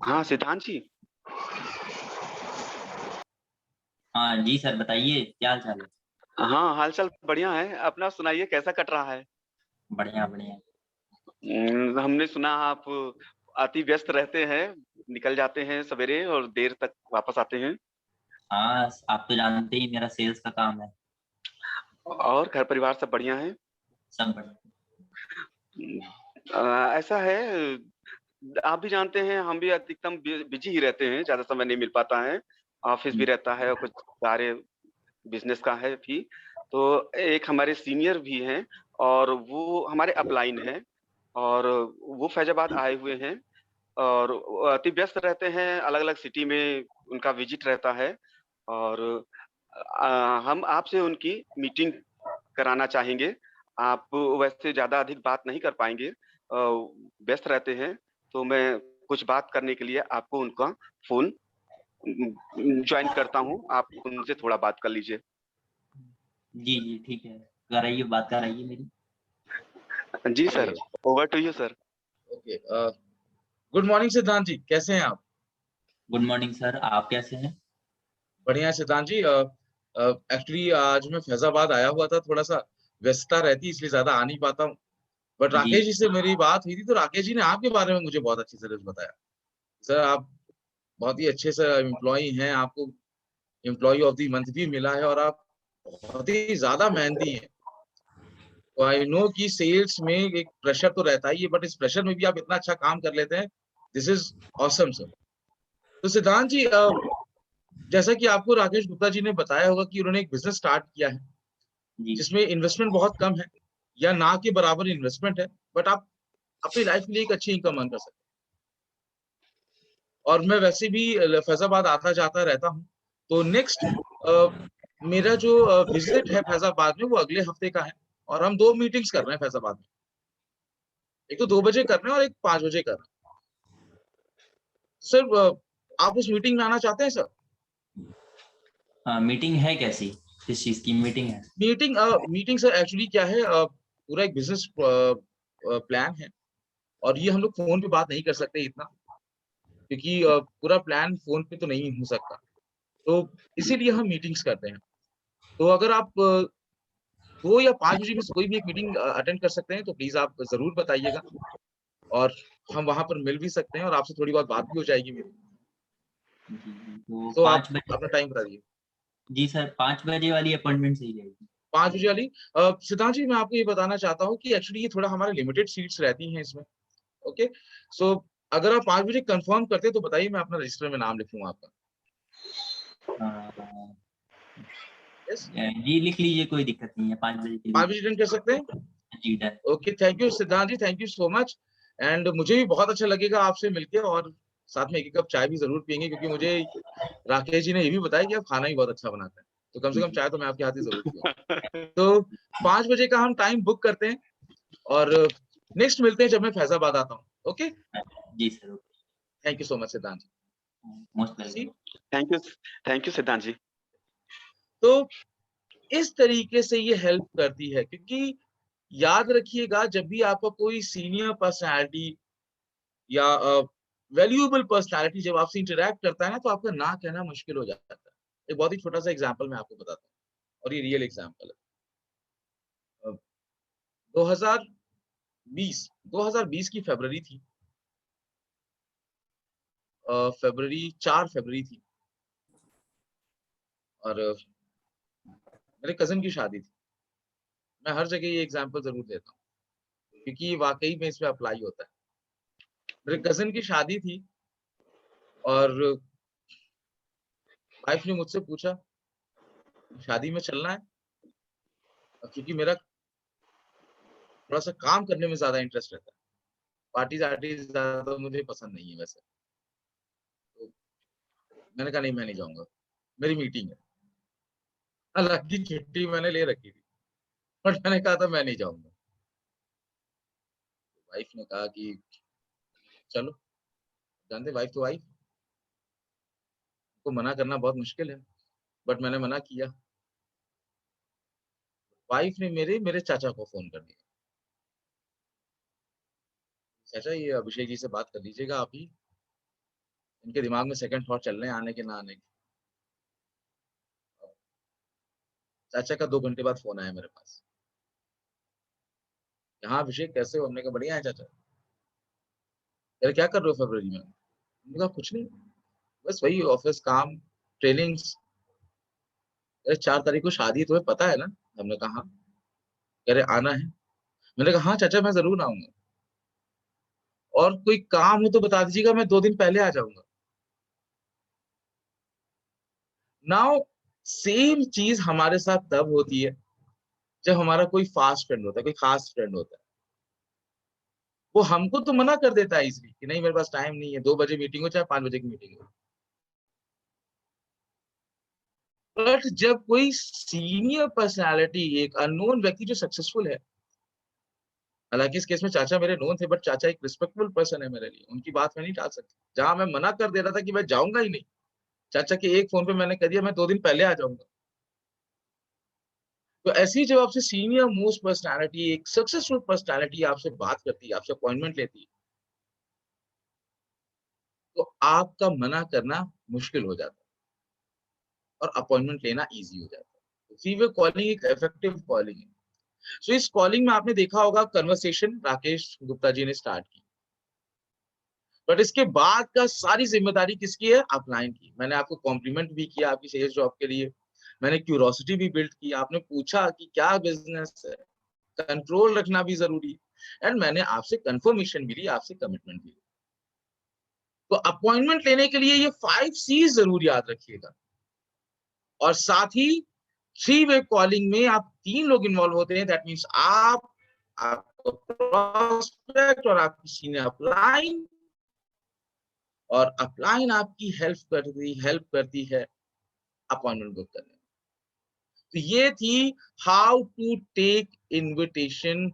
हाँ, सिद्धांत जी। हाँ जी सर, बताइए क्या हाल चाल है। हाँ, हाल-चाल बढ़िया है। अपना सुनाइए कैसा कट रहा है? बढ़िया बढ़िया। हमने सुना आप अति व्यस्त रहते हैं, निकल जाते हैं सवेरे और देर तक वापस आते हैं। हाँ, आप तो जानते ही मेरा सेल्स का काम है। और घर परिवार सब बढ़िया है? सब बढ़िया। ऐसा है, आप भी जानते हैं हम भी अधिकतम बिजी ही रहते हैं, ज़्यादा समय नहीं मिल पाता है। ऑफिस भी रहता है और कुछ कार्य बिज़नेस का है भी। तो एक हमारे सीनियर भी हैं और वो हमारे अपलाइन हैं और वो फैज़ाबाद आए हुए हैं और वो अति व्यस्त रहते हैं, अलग-अलग सिटी में उनका विज़िट रहता है और हम आपसे उनकी मीटिंग कराना चाहेंगे। आप वैसे ज़्यादा अधिक बात नहीं कर पाएँगे, व्यस्त रहते हैं, तो मैं कुछ बात करने के लिए आपको उनका फ़ोन जॉइन करता हूँ, आप उनसे थोड़ा बात कर लीजिए। जी जी ठीक है, कराइए बात कराइए मेरी। जी सर, चलिए, over to you sir. Okay. Good morning Siddhant ji, कैसे हैं आप? गुड मॉर्निंग सर, आप कैसे हैं। बढ़िया है सिद्धांत जी। एक्चुअली आज मैं फैजाबाद आया हुआ था, थोड़ा सा व्यस्तता रहती इसलिए ज्यादा आ नहीं पाता हूँ। बट जी राकेश जी से मेरी बात हुई थी, तो राकेश जी ने आपके बारे में मुझे बहुत अच्छी तरह से बताया। सर आप बहुत ही अच्छे से एम्प्लॉई हैं, आपको एम्प्लॉय ऑफ द मंथ भी मिला है और आप बहुत ही ज्यादा मेहनती हैं। तो आई नो कि सेल्स में एक प्रेशर तो रहता ही है, बट इस प्रेशर में भी आप इतना अच्छा काम कर लेते हैं। This is awesome sir. तो सिद्धांत जी, जैसा कि आपको राकेश गुप्ता जी ने बताया होगा कि उन्होंने एक बिजनेस स्टार्ट किया है जी जिसमें इन्वेस्टमेंट बहुत कम है या ना के बराबर इन्वेस्टमेंट है, बट आप अपनी लाइफ के लिए एक अच्छी इनकम अर्न कर सकते हैं। और मैं वैसे भी फैजाबाद आता जाता रहता हूँ। तो नेक्स्ट मेरा जो विजिट है फैजाबाद में वो अगले हफ्ते का है और हम 2 मीटिंग्स कर रहे हैं फैजाबाद में। एक तो 2 बजे कर रहे हैं और एक 5 बजे कर रहे हैं। सर आप उस मीटिंग में आना चाहते हैं सर? हाँ, मीटिंग है कैसी, किस चीज की मीटिंग है। मीटिंग सर एक्चुअली क्या है, पूरा एक बिजनेस प्लान है और ये हम लोग फोन पे बात नहीं कर सकते इतना, क्योंकि पूरा प्लान फोन पे तो नहीं हो सकता। तो इसीलिए हम मीटिंग्स करते हैं। तो अगर आप 2 या 5 बजे में से कोई भी एक मीटिंग अटेंड कर सकते हैं तो प्लीज आप जरूर बताइएगा और हम वहां पर मिल भी सकते हैं और आपसे थोड़ी बहुत बात भी हो जाएगी मेरी। जी जी, तो तो आप 5 बजे। अपना टाइम बता दीजिए। जी सर, 5 बजे वाली अपॉइंटमेंट सही रहेगी। 5 बजे वाली सिद्धांत जी, मैं आपको ये बताना चाहता हूँ कि एक्चुअली ये थोड़ा हमारे लिमिटेड सीट्स रहती हैं इसमें। ओके, सो अगर आप 5 बजे कंफर्म करते हैं तो बताइए, मैं अपना रजिस्टर में नाम लिखूंगा आपका। यस, जी लिख लीजिए, कोई दिक्कत नहीं है, 5 बजे के 5 लिए। बजे डन कर सकते हैं? जी done. Okay, thank you Siddhant ji, thank you so much. And मुझे भी बहुत अच्छा लगेगा आपसे मिलके, और साथ में एक कप चाय भी जरूर पियेंगे, क्योंकि मुझे राकेश जी ने ये भी बताया कि आप खाना भी बहुत अच्छा बनाते हैं, तो कम से कम चाय तो मैं आपके हाथ ही जरूर पीऊंगा। तो 5 बजे का हम टाइम बुक करते हैं, और नेक्स्ट मिलते हैं जब मैं फैजाबाद आता हूँ। ओके, जी sir, thank you so much Siddhant ji. Most welcome. Thank you Siddhant ji. तो इस तरीके से ये हेल्प करती है, क्योंकि याद रखिएगा, जब भी आपका कोई सीनियर पर्सनालिटी या वैल्यूएबल पर्सनालिटी जब आपसे इंटरेक्ट करता है ना, तो आपका ना कहना मुश्किल हो जाता है। एक बहुत ही छोटा सा एग्जांपल मैं आपको बताता हूँ, और ये रियल एग्जांपल है। 2020 की फरवरी थी, फरवरी 4 फरवरी थी, और मेरे कजिन की शादी थी। मैं हर जगह ये एग्जांपल जरूर देता हूँ, क्योंकि ये वाकई में इसमें अप्लाई होता है। मेरे कजिन की शादी थी, और वाइफ ने मुझसे पूछा शादी में चलना है, क्योंकि मेरा थोड़ा सा काम करने में ज्यादा इंटरेस्ट रहता है, पार्टी सार्टी ज्यादा मुझे पसंद नहीं है वैसे। तो मैंने कहा नहीं, मैं नहीं जाऊंगा, मेरी मीटिंग है। हालांकि छुट्टी मैंने ले रखी थी, बट मैंने कहा था मैं नहीं जाऊंगा। वाइफ ने कहा कि चलो, जानते वाइफ तो वाइफ को मना करना बहुत मुश्किल है, बट मैंने मना किया। वाइफ ने मेरे चाचा को फोन कर दिया, चाचा ये अभिषेक जी से बात कर लीजिएगा आप ही, इनके दिमाग में सेकंड थॉट चल रहे हैं आने के ना आने के। चाचा का 2 घंटे बाद फोन आया मेरे पास, हाँ अभिषेक कैसे हो? हमने कहा बढ़िया है चाचा। यार क्या कर रहे हो फरवरी में? हमने कहा कुछ नहीं, बस वही ऑफिस काम, ट्रेनिंग्स। अरे 4 तारीख को शादी है, तुम्हें पता है ना? हमने कहा हाँ। कह रहे आना है? मैंने कहा हाँ चाचा, मैं जरूर आऊंगा, और कोई काम हो तो बता दीजिएगा, मैं 2 दिन पहले आ जाऊंगा। नाउ सेम चीज हमारे साथ तब होती है जब हमारा कोई फास्ट फ्रेंड होता है, कोई खास फ्रेंड होता है। वो हमको तो मना कर देता है इसलिए कि नहीं मेरे पास टाइम नहीं है, 2 बजे मीटिंग हो चाहे 5 बजे की मीटिंग हो। बट जब कोई सीनियर पर्सनालिटी, एक अननोन व्यक्ति जो सक्सेसफुल है, हालांकि इस केस में चाचा मेरे नोन थे, बट चाचा एक रिस्पेक्टेबल पर्सन है मेरे लिए, उनकी बात मैं नहीं टाल सकती। जहां मैं मना कर दे रहा था कि मैं जाऊंगा ही नहीं, चाचा के एक फोन पे मैंने कह दिया मैं 2 दिन पहले आ जाऊंगा। तो ऐसे ही जब आपसे सीनियर मोस्ट पर्सनालिटी, एक सक्सेसफुल पर्सनालिटी आपसे बात करती है, आपसे अपॉइंटमेंट लेती है, तो आपका मना करना मुश्किल हो जाता है और अपॉइंटमेंट लेना इजी हो जाता है। थ्री वे कॉलिंग एक इफेक्टिव कॉलिंग है। सो इस कॉलिंग में आपने देखा होगा कन्वर्सेशन राकेश गुप्ता जी ने स्टार्ट की, बट इसके बाद का सारी जिम्मेदारी किसकी है? अपलाइन की। मैंने आपको कॉम्प्लीमेंट भी किया आपकी सेल्स जॉब के लिए, मैंने क्यूरोसिटी भी बिल्ड की, आपने पूछा कि क्या बिजनेस है, कंट्रोल रखना भी जरूरी है, एंड मैंने आपसे कंफर्मेशन भी ली, आपसे कमिटमेंट भी ली। तो अपॉइंटमेंट लेने के लिए ये 5 सी जरूर याद रखिएगा। और साथ ही थ्री वे कॉलिंग में आप 3 लोग इन्वॉल्व होते हैं, दैट मींस आप, आपका प्रोस्पेक्ट और आपकी सीनियर अपलाइन, और अपलाइन आपकी हेल्प करती है अपॉइंटमेंट बुक करने में। तो ये थी how to take invitation,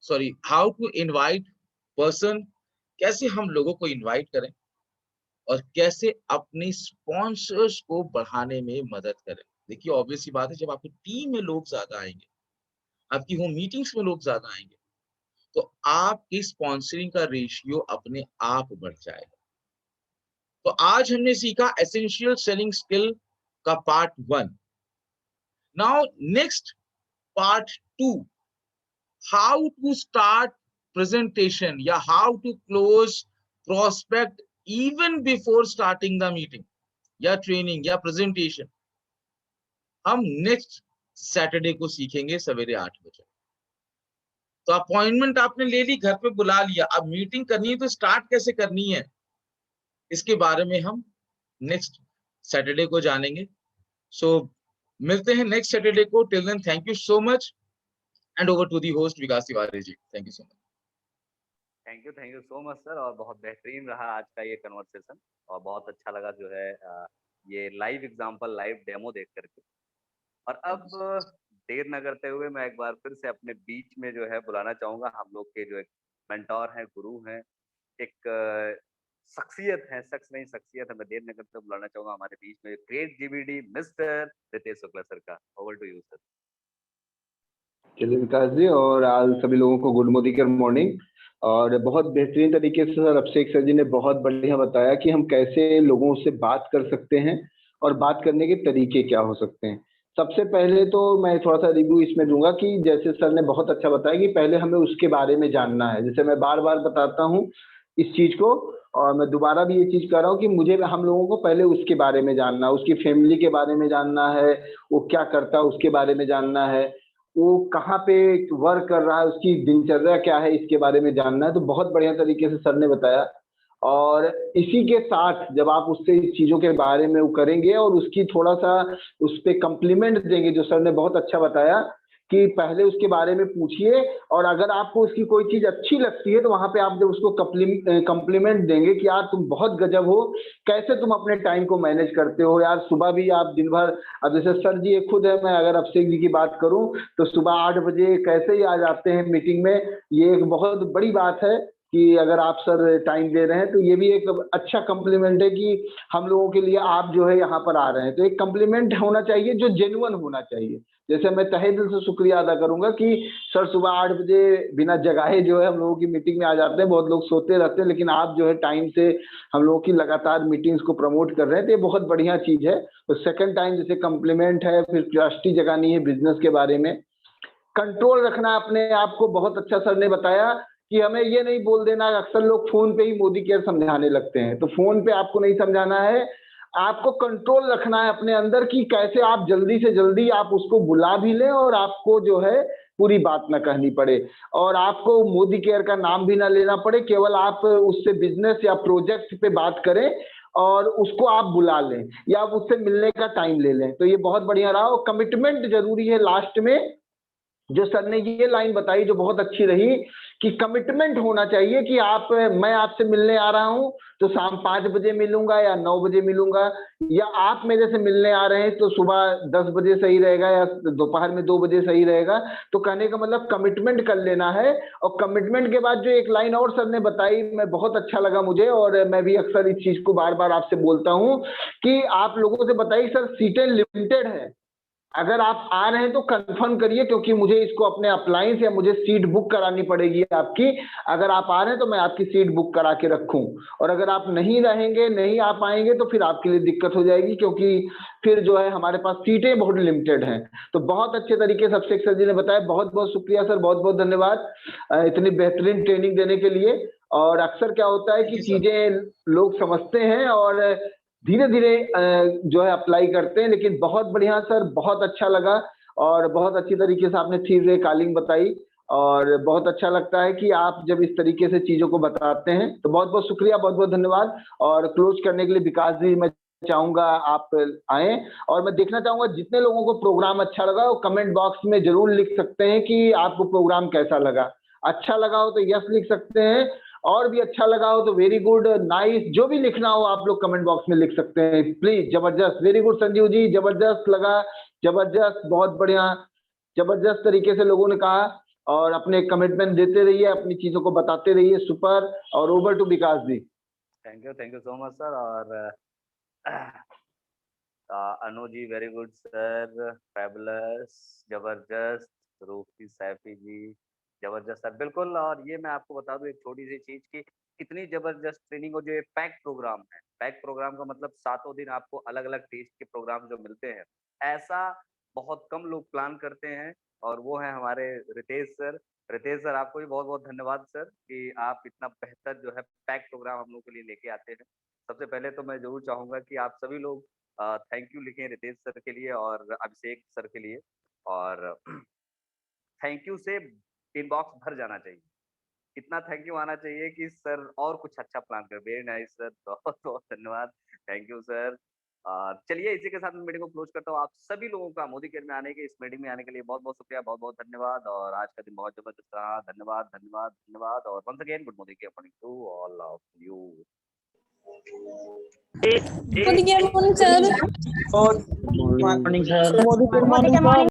sorry how to invite person, कैसे हम लोगों को इनवाइट करें और कैसे अपने स्पॉन्सर्स को बढ़ाने में मदद करें। देखिए ऑब्वियस सी बात है, जब आपकी टीम में लोग ज्यादा आएंगे, आपकी होम मीटिंग्स में लोग ज्यादा आएंगे, तो आपकी स्पॉन्सरिंग का रेशियो अपने आप बढ़ जाएगा। तो आज हमने सीखा एसेंशियल सेलिंग स्किल का part 1। Now next part 2, how to start presentation या how to close prospect even before starting the meeting या ट्रेनिंग या प्रेजेंटेशन। हम नेक्स्ट सैटरडे को सीखेंगे सवेरे 8 बजे। तो अपॉइंटमेंट आपने ले ली, घर पे बुला लिया, अब मीटिंग करनी है तो स्टार्ट कैसे करनी है, इसके बारे में हम नेक्स्ट सैटरडे को जानेंगे। सो मिलते हैं नेक्स्ट सैटरडे को। Till then thank you so much and over to the host Vikas Tiwari ji. Thank you so much. Thank you so much sir. और बहुत बेहतरीन रहा आज का ये कन्वर्सेशन, और बहुत अच्छा लगा जो है ये लाइव एग्जांपल, लाइव डेमो देख करके। और अब देर न करते हुए मैं एक बार फिर से अपने बीच में जो है बुलाना चाहूंगा हम लोग के जो एक मेंटोर हैं, गुरु हैं, एक शख्सियत है, शख्स नहीं शख्सियत है। मैं देर न करते हुए बुलाना चाहूंगा हमारे बीच में great GBD mister Ritesh Shukla sir का। Over to you sir. चलिए विकास जी, और आज सभी लोगों को गुड मॉर्निंग। और बहुत बेहतरीन तरीके से सर अभिषेक सर जी ने बहुत बढ़िया बताया कि हम कैसे लोगों से बात कर सकते हैं और बात करने के तरीके क्या हो सकते हैं। सबसे पहले तो मैं थोड़ा सा रिव्यू इसमें दूंगा कि जैसे सर ने बहुत अच्छा बताया कि पहले हमें उसके बारे में जानना है। जैसे मैं बार बार बताता हूँ इस चीज को, और मैं दोबारा भी ये चीज कर रहा हूँ कि मुझे, हम लोगों को पहले उसके बारे में जानना है, उसकी फैमिली के बारे में जानना है, वो क्या करता है उसके बारे में जानना है, वो कहाँ पे वर्क कर रहा है, उसकी दिनचर्या क्या है, इसके बारे में जानना है। तो बहुत बढ़िया तरीके से सर ने बताया। और इसी के साथ जब आप उससे इस चीजों के बारे में वो करेंगे और उसकी थोड़ा सा उस पे कम्प्लीमेंट देंगे, जो सर ने बहुत अच्छा बताया कि पहले उसके बारे में पूछिए, और अगर आपको उसकी कोई चीज अच्छी लगती है तो वहां पे आप जब उसको कम्प्लीमेंट देंगे कि यार तुम बहुत गजब हो, कैसे तुम अपने टाइम को मैनेज करते हो यार, सुबह भी आप दिन भर। अब जैसे सर जी एक खुद है, मैं अगर अभिषेक जी की बात करूं तो सुबह 8 बजे कैसे ही आ जाते हैं मीटिंग में, ये एक बहुत बड़ी बात है कि अगर आप सर टाइम दे रहे हैं तो ये भी एक अच्छा कम्प्लीमेंट है कि हम लोगों के लिए आप जो है यहाँ पर आ रहे हैं। तो एक कम्प्लीमेंट होना चाहिए जो जेन्युइन होना चाहिए। जैसे मैं तहे दिल से शुक्रिया अदा करूंगा कि सर सुबह 8 बजे बिना जगाए जो है हम लोगों की मीटिंग में आ जाते हैं। बहुत लोग सोते रहते हैं, लेकिन आप जो है टाइम से हम लोगों की लगातार मीटिंग्स को प्रमोट कर रहे हैं, तो ये बहुत बढ़िया चीज है। तो सेकंड टाइम जैसे कम्प्लीमेंट है, फिर क्यूरियोसिटी जगानी है बिजनेस के बारे में, कंट्रोल रखना है अपने आप को। बहुत अच्छा सर ने बताया कि हमें ये नहीं बोल देना। अक्सर लोग फोन पे ही मोदी केयर समझाने लगते हैं, तो फोन पे आपको नहीं समझाना है, आपको कंट्रोल रखना है अपने अंदर कि कैसे आप जल्दी से जल्दी आप उसको बुला भी लें और आपको जो है पूरी बात ना कहनी पड़े, और आपको मोदी केयर का नाम भी ना लेना पड़े। केवल आप उससे बिजनेस या प्रोजेक्ट पे बात करें और उसको आप बुला लें या आप उससे मिलने का टाइम ले लें। तो ये बहुत बढ़िया रहा। और कमिटमेंट जरूरी है। लास्ट में जो सर ने ये लाइन बताई जो बहुत अच्छी रही कि कमिटमेंट होना चाहिए कि आप, मैं आपसे मिलने आ रहा हूं तो शाम 5 बजे मिलूंगा या 9 बजे मिलूंगा, या आप मेरे से मिलने आ रहे हैं तो सुबह 10 बजे सही रहेगा या दोपहर में 2 बजे सही रहेगा। तो कहने का मतलब कमिटमेंट कर लेना है। और कमिटमेंट के बाद जो एक लाइन और सर ने बताई, मैं बहुत अच्छा लगा मुझे, और मैं भी अक्सर इस चीज को बार बार आपसे बोलता हूं कि आप लोगों से बताइए सर सीटें लिमिटेड है, अगर आप आ रहे हैं तो कंफर्म करिए, क्योंकि मुझे इसको अपने अप्लायंस या मुझे सीट बुक करानी पड़ेगी आपकी। अगर आप आ रहे हैं तो मैं आपकी सीट बुक करा के रखूं, और अगर आप नहीं रहेंगे, नहीं आ पाएंगे तो फिर आपके लिए दिक्कत हो जाएगी, क्योंकि फिर जो है हमारे पास सीटें बहुत लिमिटेड हैं। तो बहुत अच्छे तरीके से अभिषेक सर जी ने बताया। बहुत बहुत शुक्रिया सर, बहुत बहुत धन्यवाद इतनी बेहतरीन ट्रेनिंग देने के लिए। और अक्सर क्या होता है कि चीजें लोग समझते हैं और धीरे धीरे जो है अप्लाई करते हैं, लेकिन बहुत बढ़िया सर, बहुत अच्छा लगा। और बहुत अच्छी तरीके से आपने थ्री वे कॉलिंग बताई, और बहुत अच्छा लगता है कि आप जब इस तरीके से चीजों को बताते हैं। तो बहुत बहुत शुक्रिया, बहुत बहुत धन्यवाद। और क्लोज करने के लिए विकास जी मैं चाहूंगा आप आए, और मैं देखना चाहूंगा जितने लोगों को प्रोग्राम अच्छा लगा वो कमेंट बॉक्स में जरूर लिख सकते हैं कि आपको प्रोग्राम कैसा लगा। अच्छा लगा हो तो यस लिख सकते हैं, और भी अच्छा लगा हो तो वेरी गुड, नाइस, जो भी लिखना हो आप लोग कमेंट बॉक्स में लिख सकते हैं प्लीज। जबरदस्त, वेरी गुड संजीव जी, जबरदस्त लगा, जबरदस्त, बहुत बढ़िया, जबरदस्त तरीके से लोगों ने कहा। और अपने कमिटमेंट देते रहिए, अपनी चीजों को बताते रहिए। सुपर। और over to Vikas ji. Thank you so much sir. और Anu ji very good sir, fabulous, जबरदस्त, रूफी सैफी जी जबरदस्त सर, बिल्कुल। और ये मैं आपको बता दूं एक छोटी सी चीज की, इतनी जबरदस्त ट्रेनिंग, और जो पैक प्रोग्राम है, पैक प्रोग्राम का मतलब 7 दिन आपको अलग अलग टेस्ट के प्रोग्राम जो मिलते हैं, ऐसा बहुत कम लोग प्लान करते हैं, और वो है हमारे रितेश सर। रितेश सर आपको भी बहुत बहुत धन्यवाद सर कि आप इतना बेहतर जो है पैक प्रोग्राम हम लोग के लिए लेके आते हैं। सबसे पहले तो मैं जरूर चाहूंगा कि आप सभी लोग थैंक यू लिखें रितेश सर के लिए और अभिषेक सर के लिए, और थैंक यू से इनबॉक्स भर जाना चाहिए। इतना थैंक यू आना चाहिए कि सर और कुछ अच्छा प्लान कर। वेरी नाइस सर, बहुत बहुत धन्यवाद, थैंक यू सर। चलिए इसी के साथ मैं मीटिंग को क्लोज करता हूँ। आप सभी लोगों का मोदी केयर में आने के, इस मीटिंग में आने के लिए बहुत बहुत शुक्रिया, बहुत बहुत धन्यवाद। और आज का दिन बहुत जबरदस्त रहा। धन्यवाद धन्यवाद धन्यवाद। और once again good Modi care morning to all of you. Morning sir. Modi के मॉर्निंग